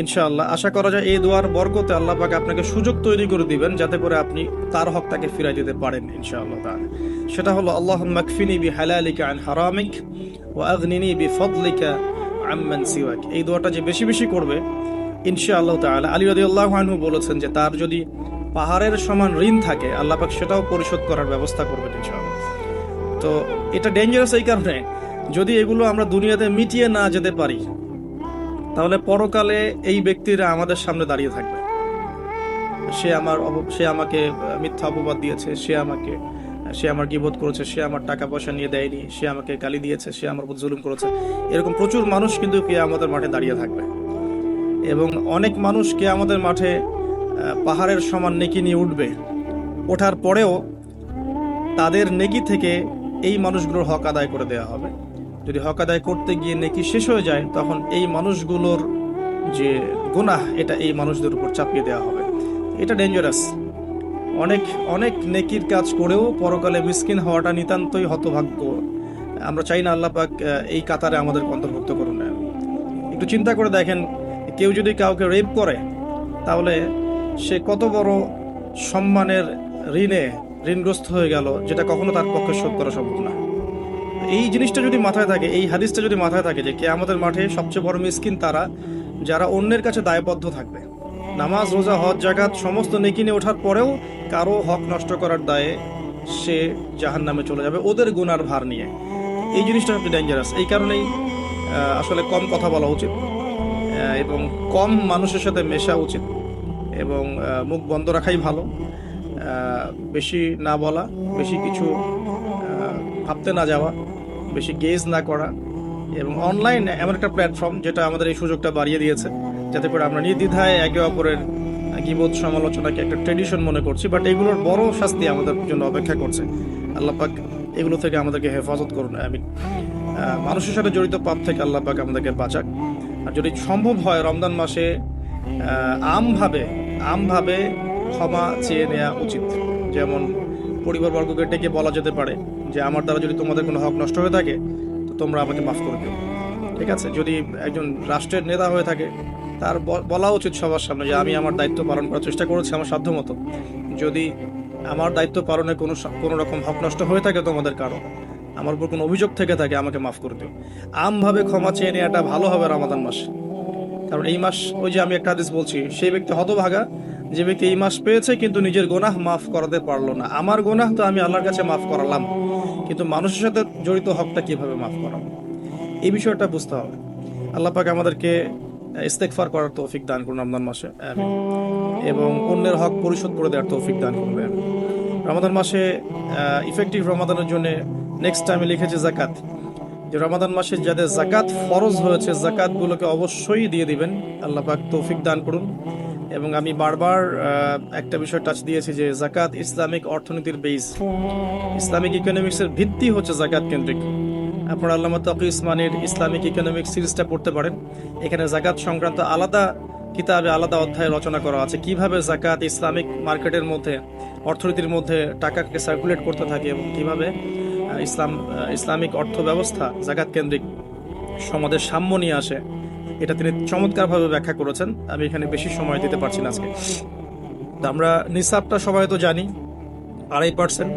S1: ইনশাআল্লাহ। আশা করা যায় এই দোয়ার বরকতে আল্লাহ পাক আপনাকে সুযোগ তৈরি করে দিবেন যাতে করে আপনি তার হক তাকে ফিরাই দিতে পারেন ইনশাআল্লাহ তাআলা। সেটা হলো আল্লাহুম্মা কফিনি বিহালালিকা আন হারামিক ওয়া আগনিনি বিফদলিকা আম্মান সিওয়াক। এই দোয়াটা যে বেশি বেশি করবে ইনশাআল্লাহ তাআলা, আলী রাদিয়াল্লাহু আনহু বলেছেন যে তার যদি পাহাড়ের সমান ঋণ থাকে, আল্লাহ পাক সেটাও পরিশোধ করার ব্যবস্থা করবেন ইনশাআল্লাহ। তো এটা ডেঞ্জারাস এই কারণে, যদি এগুলো আমরা দুনিয়াতে মিটিয়ে না যেতে পারি, তাহলে পরকালে এই ব্যক্তিরা আমাদের সামনে দাঁড়িয়ে থাকবে। সে আমাকে মিথ্যা অপবাদ দিয়েছে, সে আমার গীবত করেছে, সে আমার টাকা পয়সা নিয়ে দেয়নি, সে আমাকে গালি দিয়েছে, সে আমার উপর জুলুম করেছে। এরকম প্রচুর মানুষ কিন্তু কিয়ামতের মাঠে দাঁড়িয়ে থাকবে, এবং অনেক মানুষ কিয়ামতের মাঠে পাহাড়ের সমান নেকি নিয়ে উঠবে। ওঠার পরেও তাদের নেকি থেকে এই মানুষগুলোর হক আদায় করে দেওয়া হবে। যদি হক আদায় করতে গিয়ে নেকি শেষ হয়ে যায়, তখন এই মানুষগুলোর যে গুনাহ, এটা এই মানুষদের উপর চাপিয়ে দেওয়া হবে। এটা ডেঞ্জারাস। অনেক অনেক নেকির কাজ করেও পরকালে মিসকিন হওয়াটা নিতান্তই হতভাগ্য। আমরা চাই না আল্লাহ পাক এই কাতারে আমাদের অন্তর্ভুক্ত করুন। একটু চিন্তা করে দেখেন, কেউ যদি কাউকে রেপ করে, তাহলে সে কত বড় সম্মানের ঋণগ্রস্ত হয়ে গেল, যেটা কখনো তার পক্ষে শোধ করা সম্ভব না। এই জিনিসটা যদি মাথায় থাকে, এই হাদিসটা যদি মাথায় থাকে যে কিয়ামতের মাঠে সবচেয়ে বড় মিসকিন তারা যারা অন্যের কাছে দায়বদ্ধ থাকবে, নামাজ রোজা হজ জাকাত সমস্ত নেকি নিয়ে ওঠার পরেও কারো হক নষ্ট করার দায়ে সে জাহান্নামে চলে যাবে ওদের গুনার ভার নিয়ে। এই জিনিসটা সবচেয়ে ডেঞ্জারাস। এই কারণেই আসলে কম কথা বলা উচিত, এবং কম মানুষের সাথে মেশা উচিত, এবং মুখ বন্ধ রাখাই ভালো। বেশি না বলা, বেশি কিছু ভাবতে না যাওয়া, বেশি গেজ না করা। এবং অনলাইন এমন একটা প্ল্যাটফর্ম যেটা আমাদের এই সুযোগটা বাড়িয়ে দিয়েছে, যাতে করে আমরা নির্দ্বিধায় একে অপরের গীবত সমালোচনাকে একটা ট্রেডিশন মনে করছি, বাট এগুলোর বড় শাস্তি আমাদের জন্য অপেক্ষা করছে। আল্লাহ পাক এগুলো থেকে আমাদেরকে হেফাজত করুন, আমিন। মানুষের সাথে জড়িত পাপ থেকে আল্লাহ পাক আমাদেরকে বাঁচাক। আর যদি সম্ভব হয় রমজান মাসে আমভাবে ক্ষমা চেয়ে নেওয়া উচিত। যেমন পরিবারবর্গকে ডেকে বলা যেতে পারে যে আমার দ্বারা যদি তোমাদের কোনো হক নষ্ট হয়ে থাকে, তো তোমরা আমাকে মাফ করে দিও। ঠিক আছে। যদি একজন রাষ্ট্রের নেতা হয়ে থাকে, তার বলা উচিত সবার সামনে যে আমি আমার দায়িত্ব পালন করার চেষ্টা করেছি আমার সাধ্যমতো, যদি আমার দায়িত্ব পালনে কোনো রকম হক নষ্ট হয়ে থাকে তোমাদের কারো, আমার উপর কোনো অভিযোগ থেকে থাকে, আমাকে মাফ করে দিও। আমভাবে ক্ষমা চেয়ে নেওয়াটা ভালো হবে রমাদান মাস। কারণ এই মাস, ওই যে আমি একটা হাদিস বলছি, সেই ব্যক্তি হতভাগা যে ব্যক্তি এই মাস পেয়েছে কিন্তু নিজের গোনাহ মাফ করাতে পারলো না। আমার গোনাহ তো আমি আল্লাহর কাছে মাফ করালাম, কিন্তু মানুষের সাথে জড়িত হকটা কিভাবে মাফ করাবো, এই বিষয়টা বুঝতে হবে। আল্লাহ পাক আমাদেরকে ইস্তেগফার করার তৌফিক দান করুন রমজান মাসে, আমিন। এবং অন্যের হক পরিশোধ করে দেওয়ার তৌফিক দান করবে, আমিন। রমাদান মাসে ইফেক্টিভ রমাদানের জন্য নেক্সট টাইমে লিখেছে জাকাত, যে রমাদান মাসে যাদের জাকাত ফরজ হয়েছে জাকাতগুলোকে অবশ্যই দিয়ে দিবেন। আল্লাহ পাক তৌফিক দান করুন। এবং আমি বারবার একটা বিষয় টাচ দিয়েছি যে জাকাত ইসলামিক অর্থনীতির বেস, ইসলামিক ইকোনমিক্সের ভিত্তি হচ্ছে জাকাত কেন্দ্রিক। আপনারা আল্লামা তাকি উসমানীর ইসলামিক ইকোনমিক্স সিরিজটা পড়তে পারেন। এখানে জাকাত সংক্রান্ত আলাদা কিতাবে আলাদা অধ্যায় রচনা করা আছে, কিভাবে জাকাত ইসলামিক মার্কেটের মধ্যে, অর্থনীতির মধ্যে টাকাকে সার্কুলেট করতে থাকে এবং কিভাবে ইসলামিক অর্থ ব্যবস্থা জাকাত কেন্দ্রিক সমাজের সাম্য নিয়ে আসে, এটা তিনি চমৎকারভাবে ব্যাখ্যা করেছেন। আমি এখানে বেশি সময় দিতে পারছি না আজকে। তো আমরা নিসাবটা সবাই তো জানি 2.5%।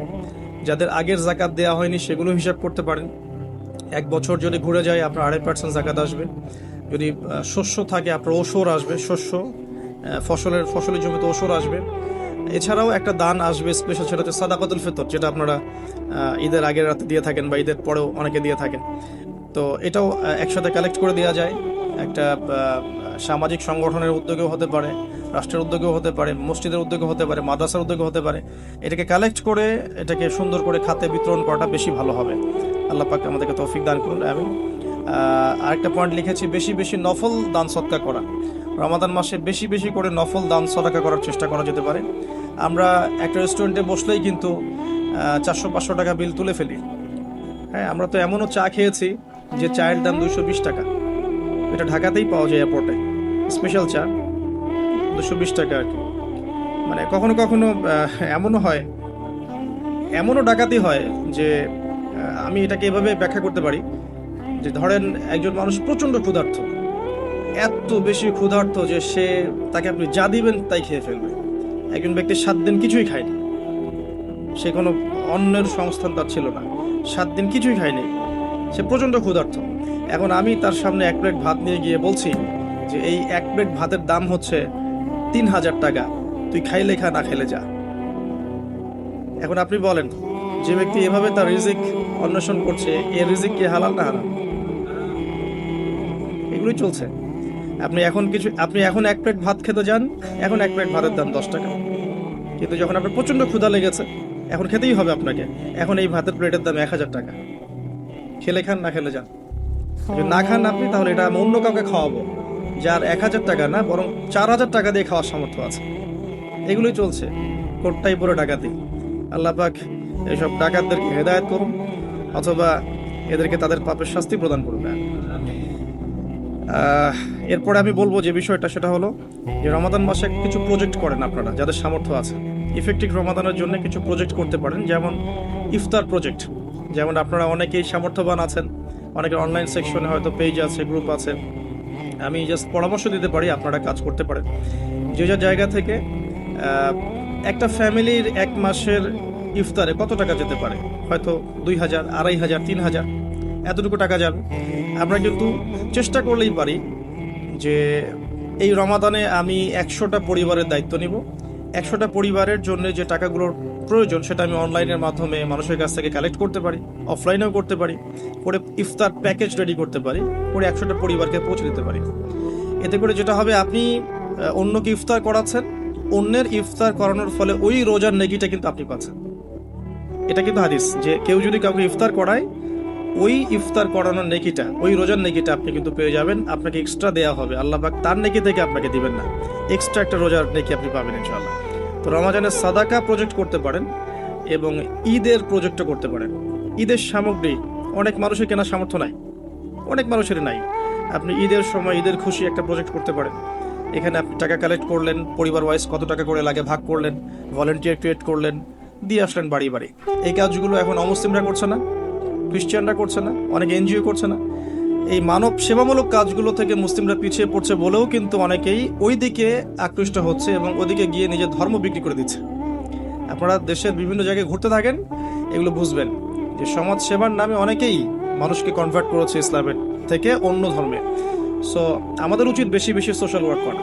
S1: যাদের আগের জাকাত দেওয়া হয়নি সেগুলো হিসাব করতে পারেন। এক বছর যদি ঘুরে যায় আপনার 2.5% জাকাত আসবে। যদি শস্য থাকে আপনার ওসর আসবে, শস্য ফসলের জমিতে ওসর আসবে। এছাড়াও একটা দান আসবে স্পেশাল, সেটা হচ্ছে সাদাকাতুল ফিতর, যেটা আপনারা ঈদের আগের রাতে দিয়ে থাকেন বা ঈদের পরেও অনেকে দিয়ে থাকেন। তো এটাও একসাথে কালেক্ট করে দেওয়া যায়। একটা সামাজিক সংগঠনের উদ্যোগেও হতে পারে, রাষ্ট্রের উদ্যোগেও হতে পারে, মসজিদের উদ্যোগে হতে পারে, মাদ্রাসার উদ্যোগে হতে পারে। এটাকে কালেক্ট করে এটাকে সুন্দর করে খাতে বিতরণ করাটা বেশি ভালো হবে। আল্লাহ পাক আমাদেরকে তৌফিক দান করুন, আমিন। আরেকটা পয়েন্ট লিখেছি, বেশি বেশি নফল দান সদকা করা। রমাদান মাসে বেশি বেশি করে নফল দান সদকা করার চেষ্টা করা যেতে পারে। আমরা একটা রেস্টুরেন্টে বসলেই কিন্তু 400-500 টাকা বিল তুলে ফেলি। হ্যাঁ, আমরা তো এমনও চা খেয়েছি যে চায়ের দাম 220 টাকা। এটা ঢাকাতেই পাওয়া যায় এয়ারপোর্টে, স্পেশাল চা 220 টাকা আর কি। মানে কখনো কখনো এমনও হয়, এমনও ডাকাতি হয় যে আমি এটাকে এভাবে ব্যাখ্যা করতে পারি যে ধরেন একজন মানুষ প্রচণ্ড ক্ষুধার্ত, এত বেশি ক্ষুধার্ত যে তাকে আপনি যা দিবেন তাই খেয়ে ফেলবে। একজন ব্যক্তি 7 দিন কিছুই খায়নি, সে কোনো অন্যের সংস্থান তার ছিল না, 7 দিন কিছুই খায়নি, সে প্রচণ্ড ক্ষুধার্ত। এখন আমি তার সামনে 1 প্লেট ভাত নিয়ে গিয়ে বলছি যে এই 1 প্লেট ভাতের দাম হচ্ছে 3000 টাকা, তুই খাইলে খা, না খাইলে যা। এখন আপনি বলেন, যে ব্যক্তি এভাবে তার রিজিক অন্বেষণ করছে, এর রিজিক কি হালাল না হারাম? এগুলোই চলছে। আপনি এখন 1 প্লেট ভাত খেতে যান, এখন 1 প্লেট ভাতের দাম 10 টাকা। কিন্তু যখন আপনার প্রচণ্ড ক্ষুধা লেগেছে, এখন খেতেই হবে আপনাকে, এখন এই ভাতের প্লেটের দাম 1000 টাকা। খেলে খান, না খেলে যান। যদি না খান আপনি, তাহলে এটা আমি অন্য কাউকে খাওয়াবো যার 1000 টাকা না বরং 4000 টাকা দিয়ে খাওয়ার সামর্থ্য আছে। এগুলোই চলছে, কোটটাই পুরো ডাকাতি। আল্লাহ পাক এইসব ডাকাতদেরকে হেদায়েত করুন, অথবা এদেরকে তাদের পাপের শাস্তি প্রদান করুন। এরপরে আমি বলবো যে বিষয়টা, সেটা হলো যে রমাদান মাসে কিছু প্রজেক্ট করেন আপনারা, যাদের সামর্থ্য আছে। ইফেক্টিভ রমাদানের জন্য কিছু প্রজেক্ট করতে পারেন, যেমন ইফতার প্রজেক্ট। যেমন আপনারা অনেকেই সামর্থ্যবান আছেন, অনেকের অনলাইন সেকশনে হয়তো পেজ আছে, গ্রুপ আছে। আমি জাস্ট পরামর্শ দিতে পারি, আপনারা কাজ করতে পারেন। যে যার জায়গা থেকে একটা ফ্যামিলির 1 মাসের ইফতারে কত টাকা যেতে পারে? হয়তো 2000, 2500, 3000, এতটুকু টাকা যাবে। আমরা কিন্তু চেষ্টা করলেই পারি যে এই রমাদানে আমি 100টা পরিবারের দায়িত্ব নিব। 100টা পরিবারের জন্য যে টাকাগুলোর প্রয়োজন সেটা আমি অনলাইনের মাধ্যমে মানুষের কাছ থেকে কালেক্ট করতে পারি, অফলাইনেও করতে পারি, করে ইফতার প্যাকেজ রেডি করতে পারি, করে 100টা পরিবারকে পৌঁছে দিতে পারি। এতে করে যেটা হবে, আপনি অন্যকে ইফতার করাচ্ছেন, অন্যের ইফতার করানোর ফলে ওই রোজার নেকিটা কিন্তু আপনি পাচ্ছেন। এটা কিন্তু হাদিস, যে কেউ যদি কাউকে ইফতার করায়, ওই ইফতার করানোর নেকিটা, ওই রোজার নেকিটা আপনি কিন্তু পেয়ে যাবেন। আপনাকে এক্সট্রা দেওয়া হবে, আল্লাহ পাক তার নেকি থেকে আপনাকে দিবেন না, এক্সট্রা একটা রোজার নেকি আপনি পাবেন ইনশাআল্লাহ। তো রমাজানের সাদাকা প্রজেক্ট করতে পারেন এবং ঈদের প্রজেক্টও করতে পারেন। ঈদের সামগ্রী অনেক মানুষের কেনার সামর্থ্য নাই, অনেক মানুষেরই নাই। আপনি ঈদের সময় ঈদের খুশি একটা প্রজেক্ট করতে পারেন। এখানে আপনি টাকা কালেক্ট করলেন, পরিবার ওয়াইজ কত টাকা করে লাগে ভাগ করলেন, ভলেন্টিয়ার ক্রিয়েট করলেন, দিয়ে আসলেন বাড়ি বাড়ি। এই কাজগুলো এখন অমুসলিমরা করছে না, খ্রিস্টানরা করছে না, অনেক এনজিও করছে না। এই মানব সেবামূলক কাজগুলো থেকে মুসলিমরা পিছিয়ে পড়ছে বলেও কিন্তু অনেকেই ওই দিকে আকৃষ্ট হচ্ছে এবং ওদিকে গিয়ে নিজের ধর্ম বিক্রি করে দিচ্ছে। আপনারা দেশের বিভিন্ন জায়গায় ঘুরতে থাকেন, এগুলো বুঝবেন যে সমাজ সেবার নামে অনেকেই মানুষকে কনভার্ট করেছে ইসলামের থেকে অন্য ধর্মে। সো আমাদের উচিত বেশি বেশি সোশ্যাল ওয়ার্ক করা,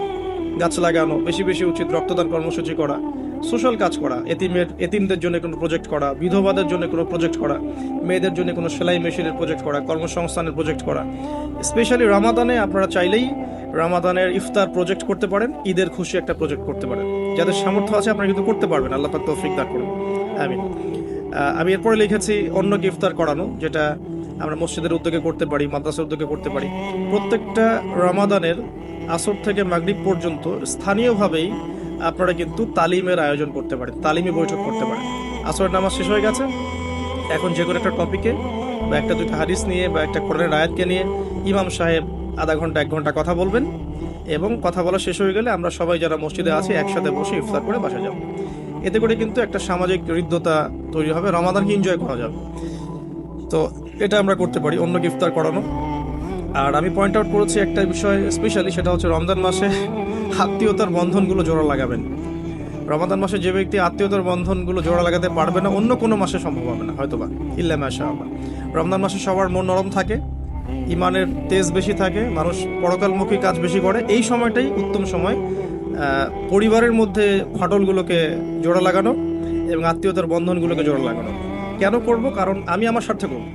S1: গাছ লাগানো, বেশি বেশি উচিত রক্তদান কর্মসূচি করা, সোশ্যাল কাজ করা, এতিমদের জন্য কোনো প্রজেক্ট করা, বিধবাদের জন্য কোনো প্রজেক্ট করা, মেয়েদের জন্য কোনো সেলাই মেশিনের প্রজেক্ট করা, কর্মসংস্থানের প্রজেক্ট করা। স্পেশালি রামাদানে আপনারা চাইলেই রামাদানের ইফতার প্রজেক্ট করতে পারেন, ঈদের খুশি একটা প্রজেক্ট করতে পারেন। যাদের সামর্থ্য আছে আপনারা কিন্তু করতে পারবেন, আল্লাহ পাক তৌফিক দান করুন, আমিন। আমি এরপরে লিখেছি অন্যকে ইফতার করানো, যেটা আমরা মসজিদের উদ্যোগে করতে পারি, মাদ্রাসার উদ্যোগে করতে পারি। প্রত্যেকটা রমাদানের আসর থেকে মাগরিব পর্যন্ত স্থানীয়ভাবেই আপনারা কিন্তু তালিমের আয়োজন করতে পারেন, তালিমি বৈঠক করতে পারেন। আসরের নামাজ শেষ হয়ে গেছে, এখন যে কোনো একটা টপিকে বা একটা দুটো হাদিস নিয়ে বা একটা কোরআনের আয়াতকে নিয়ে ইমাম সাহেব আধা ঘন্টা 1 ঘন্টা কথা বলবেন, এবং কথা বলা শেষ হয়ে গেলে আমরা সবাই যারা মসজিদে আছি একসাথে বসে ইফতার করে বাসা যাব। এতে করে কিন্তু একটা সামাজিক হৃদ্যতা তৈরি হবে, রমাদানকে এনজয় করা যাবে। তো এটা আমরা করতে পারি, অন্যকে ইফতার করানো। আর আমি পয়েন্ট আউট করেছি একটা বিষয় স্পেশালি, সেটা হচ্ছে রমজান মাসে আত্মীয়তার বন্ধনগুলো জোড়া লাগাবেন। রমাদান মাসে যে ব্যক্তি আত্মীয়তার বন্ধনগুলো জোড়া লাগাতে পারবে না, অন্য কোনো মাসে সম্ভব হবে না হয়তোবা, ইল্লা মাশাআল্লাহ। রমজান মাসে সবার মন নরম থাকে, ইমানের তেজ বেশি থাকে, মানুষ পরকালমুখী কাজ বেশি করে। এই সময়টাই উত্তম সময় পরিবারের মধ্যে ফাটলগুলোকে জোড়া লাগানো এবং আত্মীয়তার বন্ধনগুলোকে জোড়া লাগানো। কেন করব? কারণ আমি আমার স্বার্থে করব।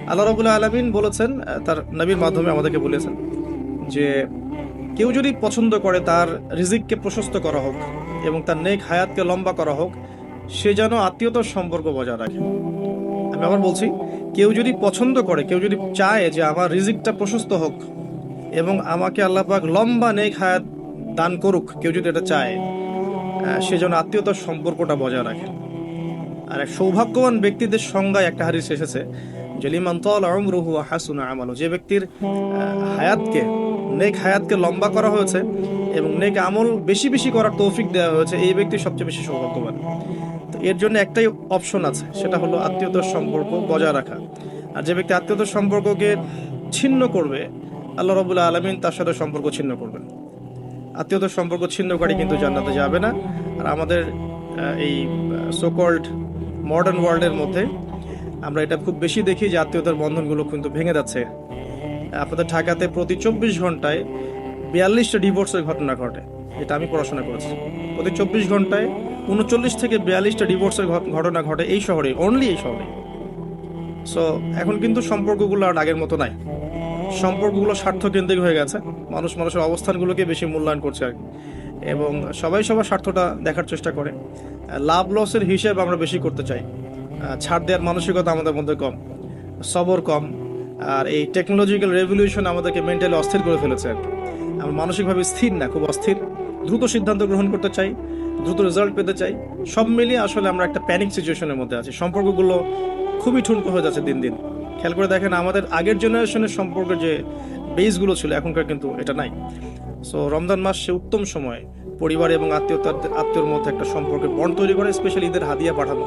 S1: আল্লাহ রাব্বুল আলামিন বলেছেন, তার নবীর মাধ্যমে আমাদেরকে বলেছেন যে কেউ যদি পছন্দ করে তার রিজিককে প্রশস্ত করা হোক এবং তার নেক হায়াতকে লম্বা করা হোক, সে যেন আত্মীয়তার সম্পর্ক বজায় রাখে। আমি আবার বলছি, কেউ যদি পছন্দ করে, কেউ যদি চায় যে আমার রিজিকটা প্রশস্ত হোক এবং আমাকে আল্লাহ পাক লম্বা নেক হায়াত দান করুক, কেউ যদি এটা চায়, সে যেন আত্মীয়তার সম্পর্কটা বজায় রাখে। আর এক সৌভাগ্যবান ব্যক্তিদের সংজ্ঞায় একটা হাদিস এসেছে যে লিমান তালা উমরুহু ওয়া হাসুনা আমালু, যে ব্যক্তির হায়াতকে, নেক হায়াতকে লম্বা করা হয়েছে এবং নেক আমল বেশি বেশি করার তৌফিক দেওয়া হয়েছে, এই ব্যক্তি সবচেয়ে বেশি সৌভাগ্যবান। তো এর জন্য একটাই অপশন আছে, সেটা হলো আত্মীয়তার সম্পর্ক বজায় রাখা। আর যে ব্যক্তি আত্মীয়তার সম্পর্ককে ছিন্ন করবে, আল্লাহ রাব্বুল আলামিন তার সাথে সম্পর্ক ছিন্ন করবেন। আত্মীয়তার সম্পর্ক ছিন্ন করে কিন্তু জান্নাতে যাবে না। আর আমাদের এই সোকল্ড মডার্ন ওয়ার্ল্ডের মধ্যে আমরা এটা খুব বেশি দেখি যে আত্মীয়তার বন্ধনগুলো কিন্তু ভেঙে যাচ্ছে। আপনাদের ঢাকাতে প্রতি 24 ঘন্টায় 42টা ডিভোর্সের ঘটনা ঘটে, এটা আমি পড়াশোনা করেছি। প্রতি 24 ঘন্টায় 39 থেকে 42টা ডিভোর্সের ঘটনা ঘটে এই শহরে, অনলি এই শহরে। সো এখন কিন্তু সম্পর্কগুলো আর আগের মতো নাই, সম্পর্কগুলো স্বার্থকেন্দ্রিক হয়ে গেছে। মানুষ মানুষের অবস্থানগুলোকে বেশি মূল্যায়ন করছে আর কি, এবং সবাই সবার স্বার্থটা দেখার চেষ্টা করে। লাভ লসের হিসেব আমরা বেশি করতে চাই, ছাড় দেওয়ার মানসিকতা আমাদের মধ্যে কম, সবর কম। আর এই টেকনোলজিক্যাল রেভলিউশন আমাদেরকে মেন্টালি অস্থির করে ফেলেছে আর কি। আমরা মানসিকভাবে স্থির না, খুব অস্থির। দ্রুত সিদ্ধান্ত গ্রহণ করতে চাই, দ্রুত রেজাল্ট পেতে চাই। সব মিলিয়ে আসলে আমরা একটা প্যানিক সিচুয়েশনের মধ্যে আছি। সম্পর্কগুলো খুবই ঠুনকো হয়ে যাচ্ছে দিন দিন। খেয়াল করে দেখেন, আমাদের আগের জেনারেশনের সম্পর্কের যে বেসগুলো ছিল এখনকার কিন্তু এটা নাই। সো রমজান মাস সে উত্তম সময় পরিবার এবং আত্মীয়র মধ্যে একটা সম্পর্কের বন্ড তৈরি করে, স্পেশালি ঈদের হাদিয়া পাঠানো,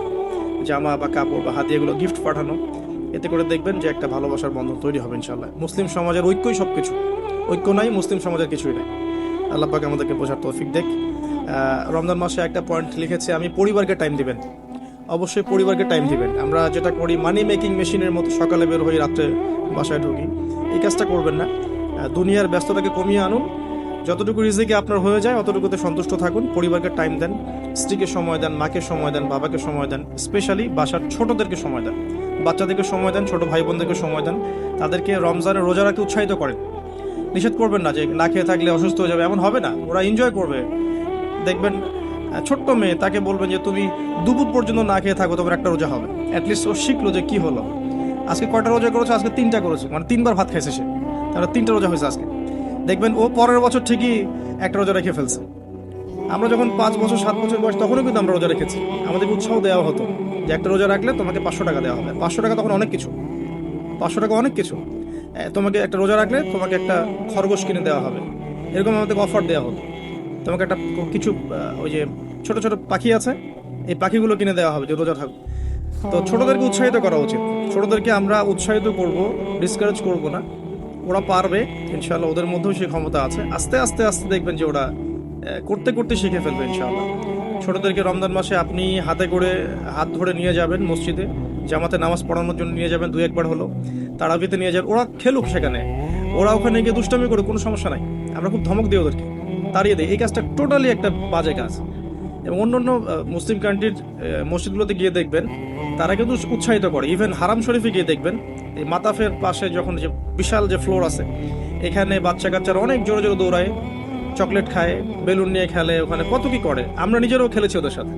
S1: জামা বা কাপড় বা হাদিয়াগুলো গিফট পাঠানো। এতে করে দেখবেন যে একটা ভালোবাসার বন্ধন তৈরি হবে ইনশাআল্লাহ। মুসলিম সমাজের ঐক্যই সব কিছু, ঐক্য নাই মুসলিম সমাজের কিছুই নাই। আল্লাহ পাক আমাদেরকে বোঝার তৌফিক দেখ। রমজান মাসে একটা পয়েন্ট লিখেছে, আমি পরিবারকে টাইম দিবেন, অবশ্যই পরিবারকে টাইম দিবেন। আমরা যেটা করি মানি মেকিং মেশিনের মতো সকালে বের হয়ে রাত্রে বাসায় ঢুকি, এই কাজটা করবেন না। দুনিয়ার ব্যস্ততাকে কমিয়ে আনুন, যতটুকু রিজিকে আপনার হয়ে যায় অতটুকুতে সন্তুষ্ট থাকুন। পরিবারকে টাইম দেন, স্ত্রীকে সময় দেন, মাকে সময় দেন, বাবাকে সময় দেন, স্পেশালি বাসার ছোটদেরকে সময় দেন, বাচ্চাদেরকে সময় দেন, ছোট ভাই বোনদেরকে সময় দেন। তাদেরকে রমজানে রোজা রাখতে উৎসাহিত করেন। নিষেধ করবেন না যে না খেয়ে থাকলে অসুস্থ হয়ে যাবে, এমন হবে না। ওরা এনজয় করবে। দেখবেন ছোট্ট মেয়ে, তাকে বলবেন যে তুমি দুপুর পর্যন্ত না খেয়ে থাকো, তোমার একটা রোজা হবে। অ্যাটলিস্ট ও শিখলো যে কি হলো, আজকে কয়টা রোজা করেছে, আজকে 3টা করেছে, মানে 3বার ভাত খাইছে সে, তাহলে 3টা রোজা হয়েছে আজকে। দেখবেন ও পরের বছর ঠিকই একটা রোজা রেখে ফেলছে। আমরা যখন 5 বছর 7 বছর বয়স, তখনও কিন্তু আমরা রোজা রেখেছি। আমাদেরকে উৎসাহ দেওয়া হতো যে একটা রোজা রাখলে তোমাকে 500 টাকা দেওয়া হবে। 500 টাকা তখন অনেক কিছু, 500 টাকা অনেক কিছু। তোমাকে একটা রোজা রাখলে তোমাকে একটা খরগোশ কিনে দেওয়া হবে, এরকম আমাদেরকে অফার দেওয়া হতো। তোমাকে একটা কিছু ওই যে ছোট ছোট পাখি আছে, এই পাখিগুলো কিনে দেওয়া হবে যে রোজা থাকো। তো ছোটদেরকে উৎসাহিত করা উচিত। ছোটদেরকে আমরা উৎসাহিত করব, ডিসকারেজ করব না। ওরা পারবে ইনশাআল্লাহ, ওদের মধ্যেও সেই ক্ষমতা আছে। আস্তে আস্তে আস্তে দেখবেন যে ওরা করতে করতে শিখে ফেলবে ইনশাআল্লাহ। ছোটদেরকে রমজান মাসে আপনি হাতে করে হাত ধরে নিয়ে যাবেন মসজিদে, জামাতে নামাজ পড়ানোর জন্য নিয়ে যাবেন, 2-1 হলো তারাবিতে নিয়ে যাবেন, ওরা খেলুক সেখানে, ওরা ওখানে গিয়ে দুষ্টামি করে, কোনো সমস্যা নাই। আমরা খুব ধমক দিই ওদেরকে, তাড়িয়ে দিই। এই কাজটা টোটালি একটা বাজে কাজ। এবং অন্য অন্য মুসলিম কান্ট্রির মসজিদগুলোতে গিয়ে দেখবেন তারা কিন্তু উৎসাহিত করে। ইভেন হারাম শরীফে গিয়ে দেখবেন এই মাতাফের পাশে যখন যে বিশাল যে ফ্লোর আছে, এখানে বাচ্চা কাচ্চারা অনেক জোরে জোরে দৌড়ায়, চকলেট খায়, বেলুন নিয়ে খেলে, ওখানে কত কি করে। আমরা নিজেরাও খেলেছি ওদের সাথে।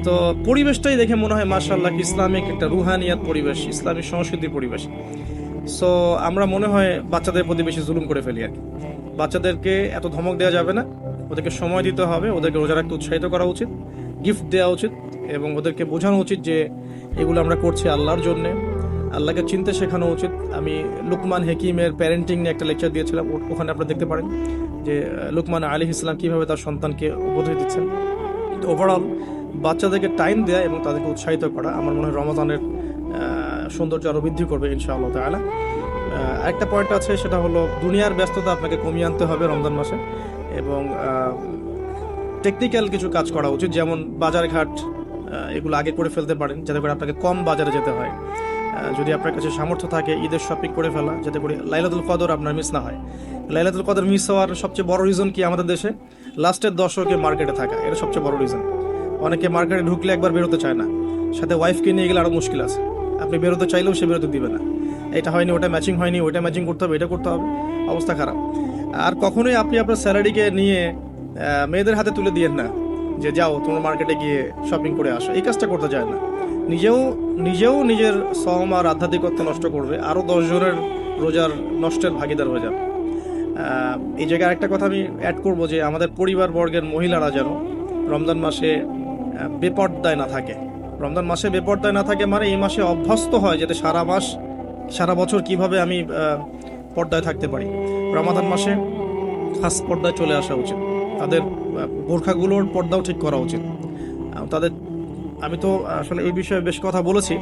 S1: তো পরিবেশটাই দেখে মনে হয় মাশাআল্লাহ ইসলামিক একটা রুহানিয়াত পরিবেশ, ইসলামিক সংস্কৃতির পরিবেশ। সো আমরা মনে হয় বাচ্চাদের প্রতি বেশি জুলুম করে ফেলি আর কি। বাচ্চাদেরকে এত ধমক দেওয়া যাবে না, ওদেরকে সময় দিতে হবে, ওদেরকে রোজা রাখতে উৎসাহিত করা উচিত, গিফট দেওয়া উচিত, এবং ওদেরকে বোঝানো উচিত যে এগুলো আমরা করছি আল্লাহর জন্যে, আল্লাহকে চিনতে শেখানো উচিত। আমি লুকমান হাকিমের প্যারেন্টিং নিয়ে একটা লেকচার দিয়েছিলাম, ওখানে আপনারা দেখতে পারেন যে লুকমান আলাইহিস সালাম কীভাবে তার সন্তানকে উপদেশ দিচ্ছেন। তো ওভারঅল বাচ্চাদেরকে টাইম দেওয়া এবং তাদেরকে উৎসাহিত করা আমার মনে হয় রমাদানের সৌন্দর্য আরও বৃদ্ধি করবে ইনশাআল্লাহ তাআলা। একটা পয়েন্ট আছে, সেটা হলো দুনিয়ার ব্যস্ততা আপনাকে কমিয়ে আনতে হবে রমজান মাসে, এবং টেকনিক্যাল কিছু কাজ করা উচিত, যেমন বাজারঘাট এগুলো আগে করে ফেলতে পারেন যাতে করে আপনাকে কম বাজারে যেতে হয়। যদি আপনার কাছে সামর্থ্য থাকে ঈদের শপিং করে ফেলা, যাতে করে লাইলাতুল কদর আপনার মিস না হয়। লাইলাতুল কদর মিস হওয়ার সবচেয়ে বড় রিজন কি আমাদের দেশে? লাস্টের দশকে মার্কেটে থাকা, এটা সবচেয়ে বড় রিজন। অনেকে মার্কেটে ঢুকলে একবার বেরোতে চায় না, সাথে ওয়াইফকে নিয়ে গেলে আরও মুশকিল আছে, আপনি বেরোতে চাইলেও সে বেরোতে দিবে না, এটা হয়নি, ওটা ম্যাচিং হয়নি, ওইটা ম্যাচিং করতে হবে, এটা করতে হবে, অবস্থা খারাপ। আর কখনোই আপনি আপনার স্যালারিকে নিয়ে মেয়েদের হাতে তুলে দিয়েন না যে যাও তোমার মার্কেটে গিয়ে শপিং করে আসো, এই কাজটা করতে যায় না। নিজেও নিজের সওম আর আধ্যাত্মিকত্ব নষ্ট করবে, আরও 10 জনের রোজার নষ্টের ভাগিদার হয়ে যাবে। এই জায়গায় আরেকটা কথা আমি অ্যাড করব যে আমাদের পরিবার বর্গের মহিলারা যেন রমজান মাসে বেপর্দায় না থাকে। রমজান মাসে বেপর্দায় না থাকে মানে এই মাসে অভ্যস্ত হয় যাতে সারা বছর কিভাবে আমি পর্দায় থাকতে পারি, রমাদান মাসে খাস পর্দায় চলে আসা উচিত। তাদের বোরখাগুলোর পর্দাও ঠিক করা উচিত। আমি তো আসলে এই বিষয়ে বেশ কথা বলেছি।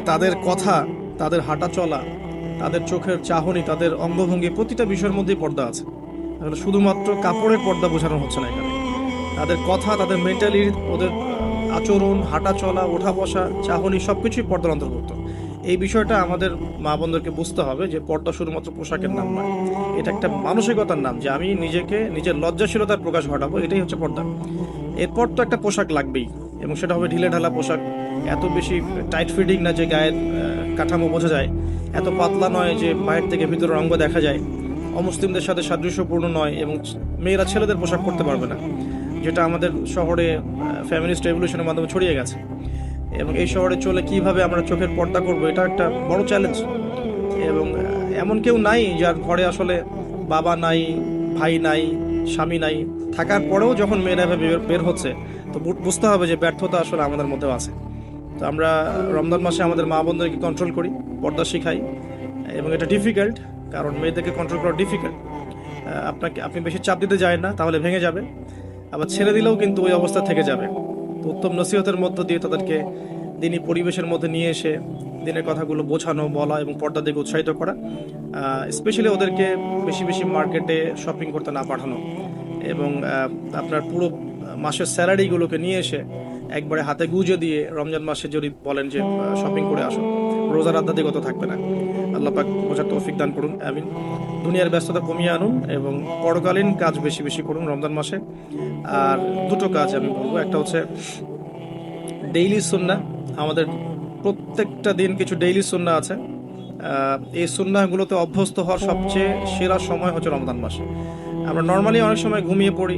S1: তাদের কথা, তাদের হাঁটা চলা, তাদের চোখের চাহনি, তাদের অঙ্গভঙ্গি, প্রতিটা বিষয়ের মধ্যেই পর্দা আছে। আসলে শুধুমাত্র কাপড়ের পর্দা বোঝানো হচ্ছে না এখানে। তাদের কথা, তাদের মেন্টালি, ওদের আচরণ, হাঁটা চলা, ওঠা বসা, চাহনি সবকিছুই পর্দার অন্তর্ভুক্ত। এই বিষয়টা আমাদের মা বোনদেরকে বুঝতে হবে যে পর্দা শুধুমাত্র পোশাকের নাম নয়, এটা একটা মানসিকতার নাম, যে আমি নিজের লজ্জাশীলতার প্রকাশ ঘটাবো, এটাই হচ্ছে পর্দা। এরপর তো একটা পোশাক লাগবেই, এবং সেটা হবে ঢিলে ঢালা পোশাক, এত বেশি টাইট ফিটিং না যে গায়ের কাঠামো বোঝা যায়, এত পাতলা নয় যে বাইরে থেকে ভিতরের অঙ্গ দেখা যায়, অমুসলিমদের সাথে সাদৃশ্যপূর্ণ নয়, এবং মেয়েরা ছেলেদের পোশাক পরতে পারবে না, যেটা আমাদের শহরে ফ্যামিলিস্ট রেভলিউশনের মাধ্যমে ছড়িয়ে গেছে। এবং এই শহরে চলে কিভাবে আমরা চোখের পর্দা করব, এটা একটা বড় চ্যালেঞ্জ। এবং এমন কেউ নাই যার ঘরে আসলে বাবা নাই, ভাই নাই, স্বামী নাই, থাকার পরেও যখন মেয়েরা বের হচ্ছে, তো বুঝতে হবে যে ব্যর্থতা আসলে আমাদের মধ্যেও আছে। তো আমরা রমজান মাসে আমাদের মা বোনদেরকে কন্ট্রোল করি, পর্দা শিখাই, এবং এটা ডিফিকাল্ট, কারণ মেয়েদেরকে কন্ট্রোল করা ডিফিকাল্ট। আপনি বেশি চাপ দিতে যায় না, তাহলে ভেঙে যাবে, আবার ছেড়ে দিলেও কিন্তু ওই অবস্থা থেকে যাবে। তো উত্তম নসিহতের মধ্য দিয়ে তাদেরকে দিনী পরিবেশের মধ্যে নিয়ে এসে দিনের কথাগুলো বোঝানো, বলা এবং পর্দা দিকে উৎসাহিত করা, স্পেশালি ওদেরকে বেশি বেশি মার্কেটে শপিং করতে না পাঠানো, এবং আপনার পুরো মাসের স্যালারিগুলোকে নিয়ে এসে একবারে হাতে গুঁজে দিয়ে রমজান মাসে যদি বলেন যে শপিং করে আসো, রোজার আধ্যাত্মিকতা থাকবে না। আল্লাহ পাক বোঝার তৌফিক দান করুন, আমিন। দুনিয়ার ব্যস্ততা কমিয়ে আনুন এবং পরকালীন কাজ বেশি বেশি করুন রমজান মাসে। আর দুটো কাজ আমি বলবো, একটা হচ্ছে ডেইলি সুন্নাহ। আমাদের প্রত্যেকটা দিন কিছু ডেইলি সুন্নাহ আছে। এই সুন্নাহগুলোতে অভ্যস্ত হওয়ার সবচেয়ে সেরা সময় হচ্ছে রমজান মাস। আমরা নর্মালি অনেক সময় ঘুমিয়ে পড়ি,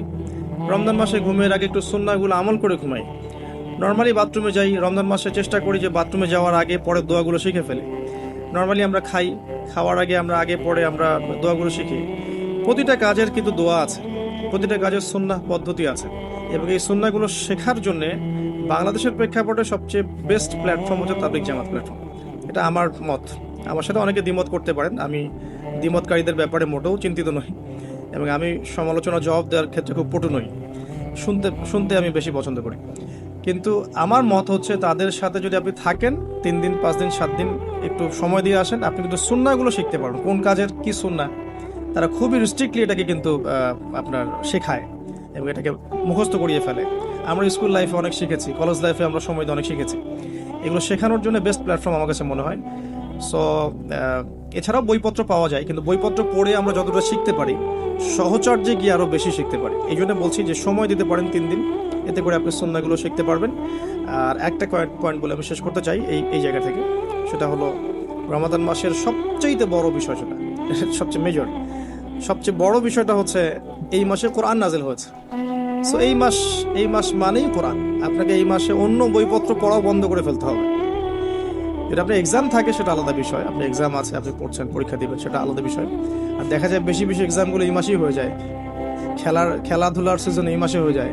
S1: রমজান মাসে ঘুমের আগে একটু সুন্নাহগুলো আমল করে ঘুমাই। নর্মালি বাথরুমে যাই, রমজান মাসে চেষ্টা করি যে বাথরুমে যাওয়ার আগে পরে দোয়াগুলো শিখে ফেলি। নর্মালি আমরা খাওয়ার আগে আগে পরে আমরা দোয়াগুলো শিখি। প্রতিটা কাজের কিন্তু দোয়া আছে, প্রতিটা কাজের সুন্নাহ পদ্ধতি আছে, এবং এই সুন্নাহগুলো শেখার জন্যে বাংলাদেশের প্রেক্ষাপটে সবচেয়ে বেস্ট প্ল্যাটফর্ম হচ্ছে তাবলিগ জামাত প্ল্যাটফর্ম। এটা আমার মত, আমার সাথে অনেকে দ্বিমত করতে পারেন। আমি দ্বিমতকারীদের ব্যাপারে মোটেও চিন্তিত নই, এবং আমি সমালোচনা জবাব দেওয়ার ক্ষেত্রে খুব পটু নই, শুনতে আমি বেশি পছন্দ করি। কিন্তু আমার মত হচ্ছে তাদের সাথে যদি আপনি থাকেন 3 দিন 5 দিন 7 দিন একটু সময় দিয়ে আসেন, আপনি কিন্তু সুন্নাহগুলো শিখতে পারবেন, কোন কাজের কি সুন্নাহ। তারা খুবই রিস্ট্রিক্টলি এটাকে কিন্তু আপনার শেখায় এবং এটাকে মুখস্থ করিয়ে ফেলে। আমরা স্কুল লাইফে অনেক শিখেছি, কলেজ লাইফে আমরা সময় দিয়ে অনেক শিখেছি। এগুলো শেখানোর জন্য বেস্ট প্ল্যাটফর্ম আমার কাছে মনে হয়। সো এছাড়াও বইপত্র পাওয়া যায়, কিন্তু বইপত্র পড়ে আমরা যতটা শিখতে পারি সহচর্যে গিয়ে আরও বেশি শিখতে পারি। এই জন্য বলছি যে সময় দিতে পারেন 3 দিন, এতে করে আপনি সুন্নাহগুলো শিখতে পারবেন। আর একটা পয়েন্ট বলে আমি শেষ করতে চাই এই জায়গা থেকে, সেটা হলো রমাদান মাসের সবচেয়ে বড় বিষয়, সেটা সবচেয়ে মেজর, সবচেয়ে বড় বিষয়টা হচ্ছে এই মাসে কোরআন নাজিল হয়েছে। সো এই মাস মানেই কোরআন। আপনাকে এই মাসে অন্য বইপত্র পড়াও বন্ধ করে ফেলতে হবে। যদি আপনার এক্সাম থাকে সেটা আলাদা বিষয়, আপনি এক্সাম আছে, আপনি পড়ছেন, পরীক্ষা দিবেন, সেটা আলাদা বিষয়। আর দেখা যায় বেশি বেশি এক্সামগুলো এই মাসেই হয়ে যায়, খেলাধুলার সিজন এই মাসে হয়ে যায়।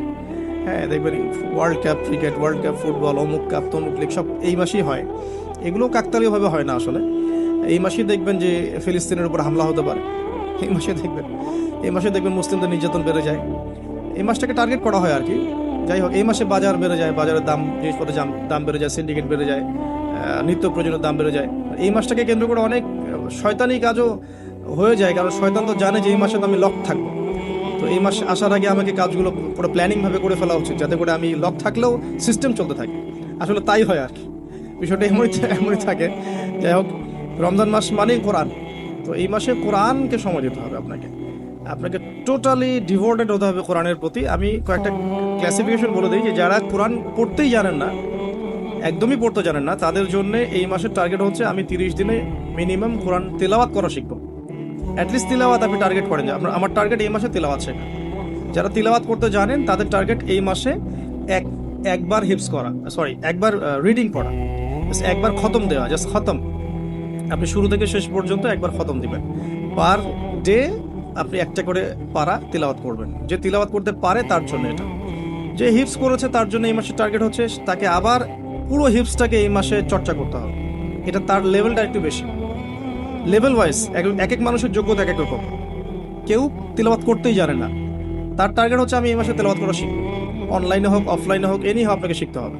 S1: হ্যাঁ, দেখবেন world cup cricket, world cup football, অমুক কাপ তমুক লিগ সব এই মাসেই হয়। এগুলো কাকতালীয়ভাবে হয় না আসলে। এই মাসেই দেখবেন যে ফিলিস্তিনের উপর হামলা হতে পারে, এই মাসে দেখবেন মুসলিমদের নির্যাতন বেড়ে যায়। এই মাসটাকে টার্গেট করা হয় আর কি। যাই হোক, এই মাসে বাজার বেড়ে যায়, বাজারের দাম, জিনিসপত্রের দাম বেড়ে যায়, সিন্ডিকেট বেড়ে যায়, নিত্য প্রয়োজনীয় দাম বেড়ে যায়। এই মাসটাকে কেন্দ্র করে অনেক শয়তানি কাজও হয়ে যায়, কারণ শয়তান তো জানে যে এই মাসে তো আমি লক থাকবো। তো এই মাস আসার আগে আমাকে কাজগুলো পুরো প্ল্যানিংভাবে করে ফেলা উচিত, যাতে করে আমি লক থাকলেও সিস্টেম চলতে থাকে। আসলে তাই হয় আর কি, বিষয়টা এমনই থাকে। যাই হোক, রমজান মাস মানেই কোরআন। তো এই মাসে কোরআনকে সময় দিতে হবে আপনাকে টোটালি ডিভোটেড হতে হবে কোরআনের প্রতি। আমি কয়েকটা ক্লাসিফিকেশন বলে দিই, যে যারা কোরআন পড়তেই জানেন না, একদমই পড়তে জানেন না, তাদের জন্য এই মাসের টার্গেট হচ্ছে আমি 30 দিনে মিনিমাম কোরআন তেলাওয়াত করা শিখবো। অ্যাটলিস্ট তিলাওয়াত আপনি টার্গেট করেন যে আমার টার্গেট এই মাসে তিলাওয়াত শেখা। যারা তিলাওয়াত করতে জানেন তাদের টার্গেট এই মাসে একবার হিপস করা, একবার রিডিং পড়া, একবার খতম দেওয়া, জাস্ট খতম। আপনি শুরু থেকে শেষ পর্যন্ত একবার খতম দিবেন। পার ডে আপনি একটা করে পারা তিলাওয়াত করবেন। যে তিলাওয়াত করতে পারে তার জন্য এটা, যে হিপস করেছে তার জন্য এই মাসের টার্গেট হচ্ছে তাকে আবার পুরো হিপসটাকে এই মাসে চর্চা করতে হবে। এটা তার লেভেলটা একটু বেশি, লেভেল ওয়াইজ এক এক মানুষের যোগ্যতা এক এক রকম। কেউ তেলাওয়াত করতেই জানে না, তার টার্গেট হচ্ছে আমি এই মাসে তেলাওয়াত করা শিখব। অনলাইনে হোক অফলাইনে হোক, এনি হোক আপনাকে শিখতে হবে।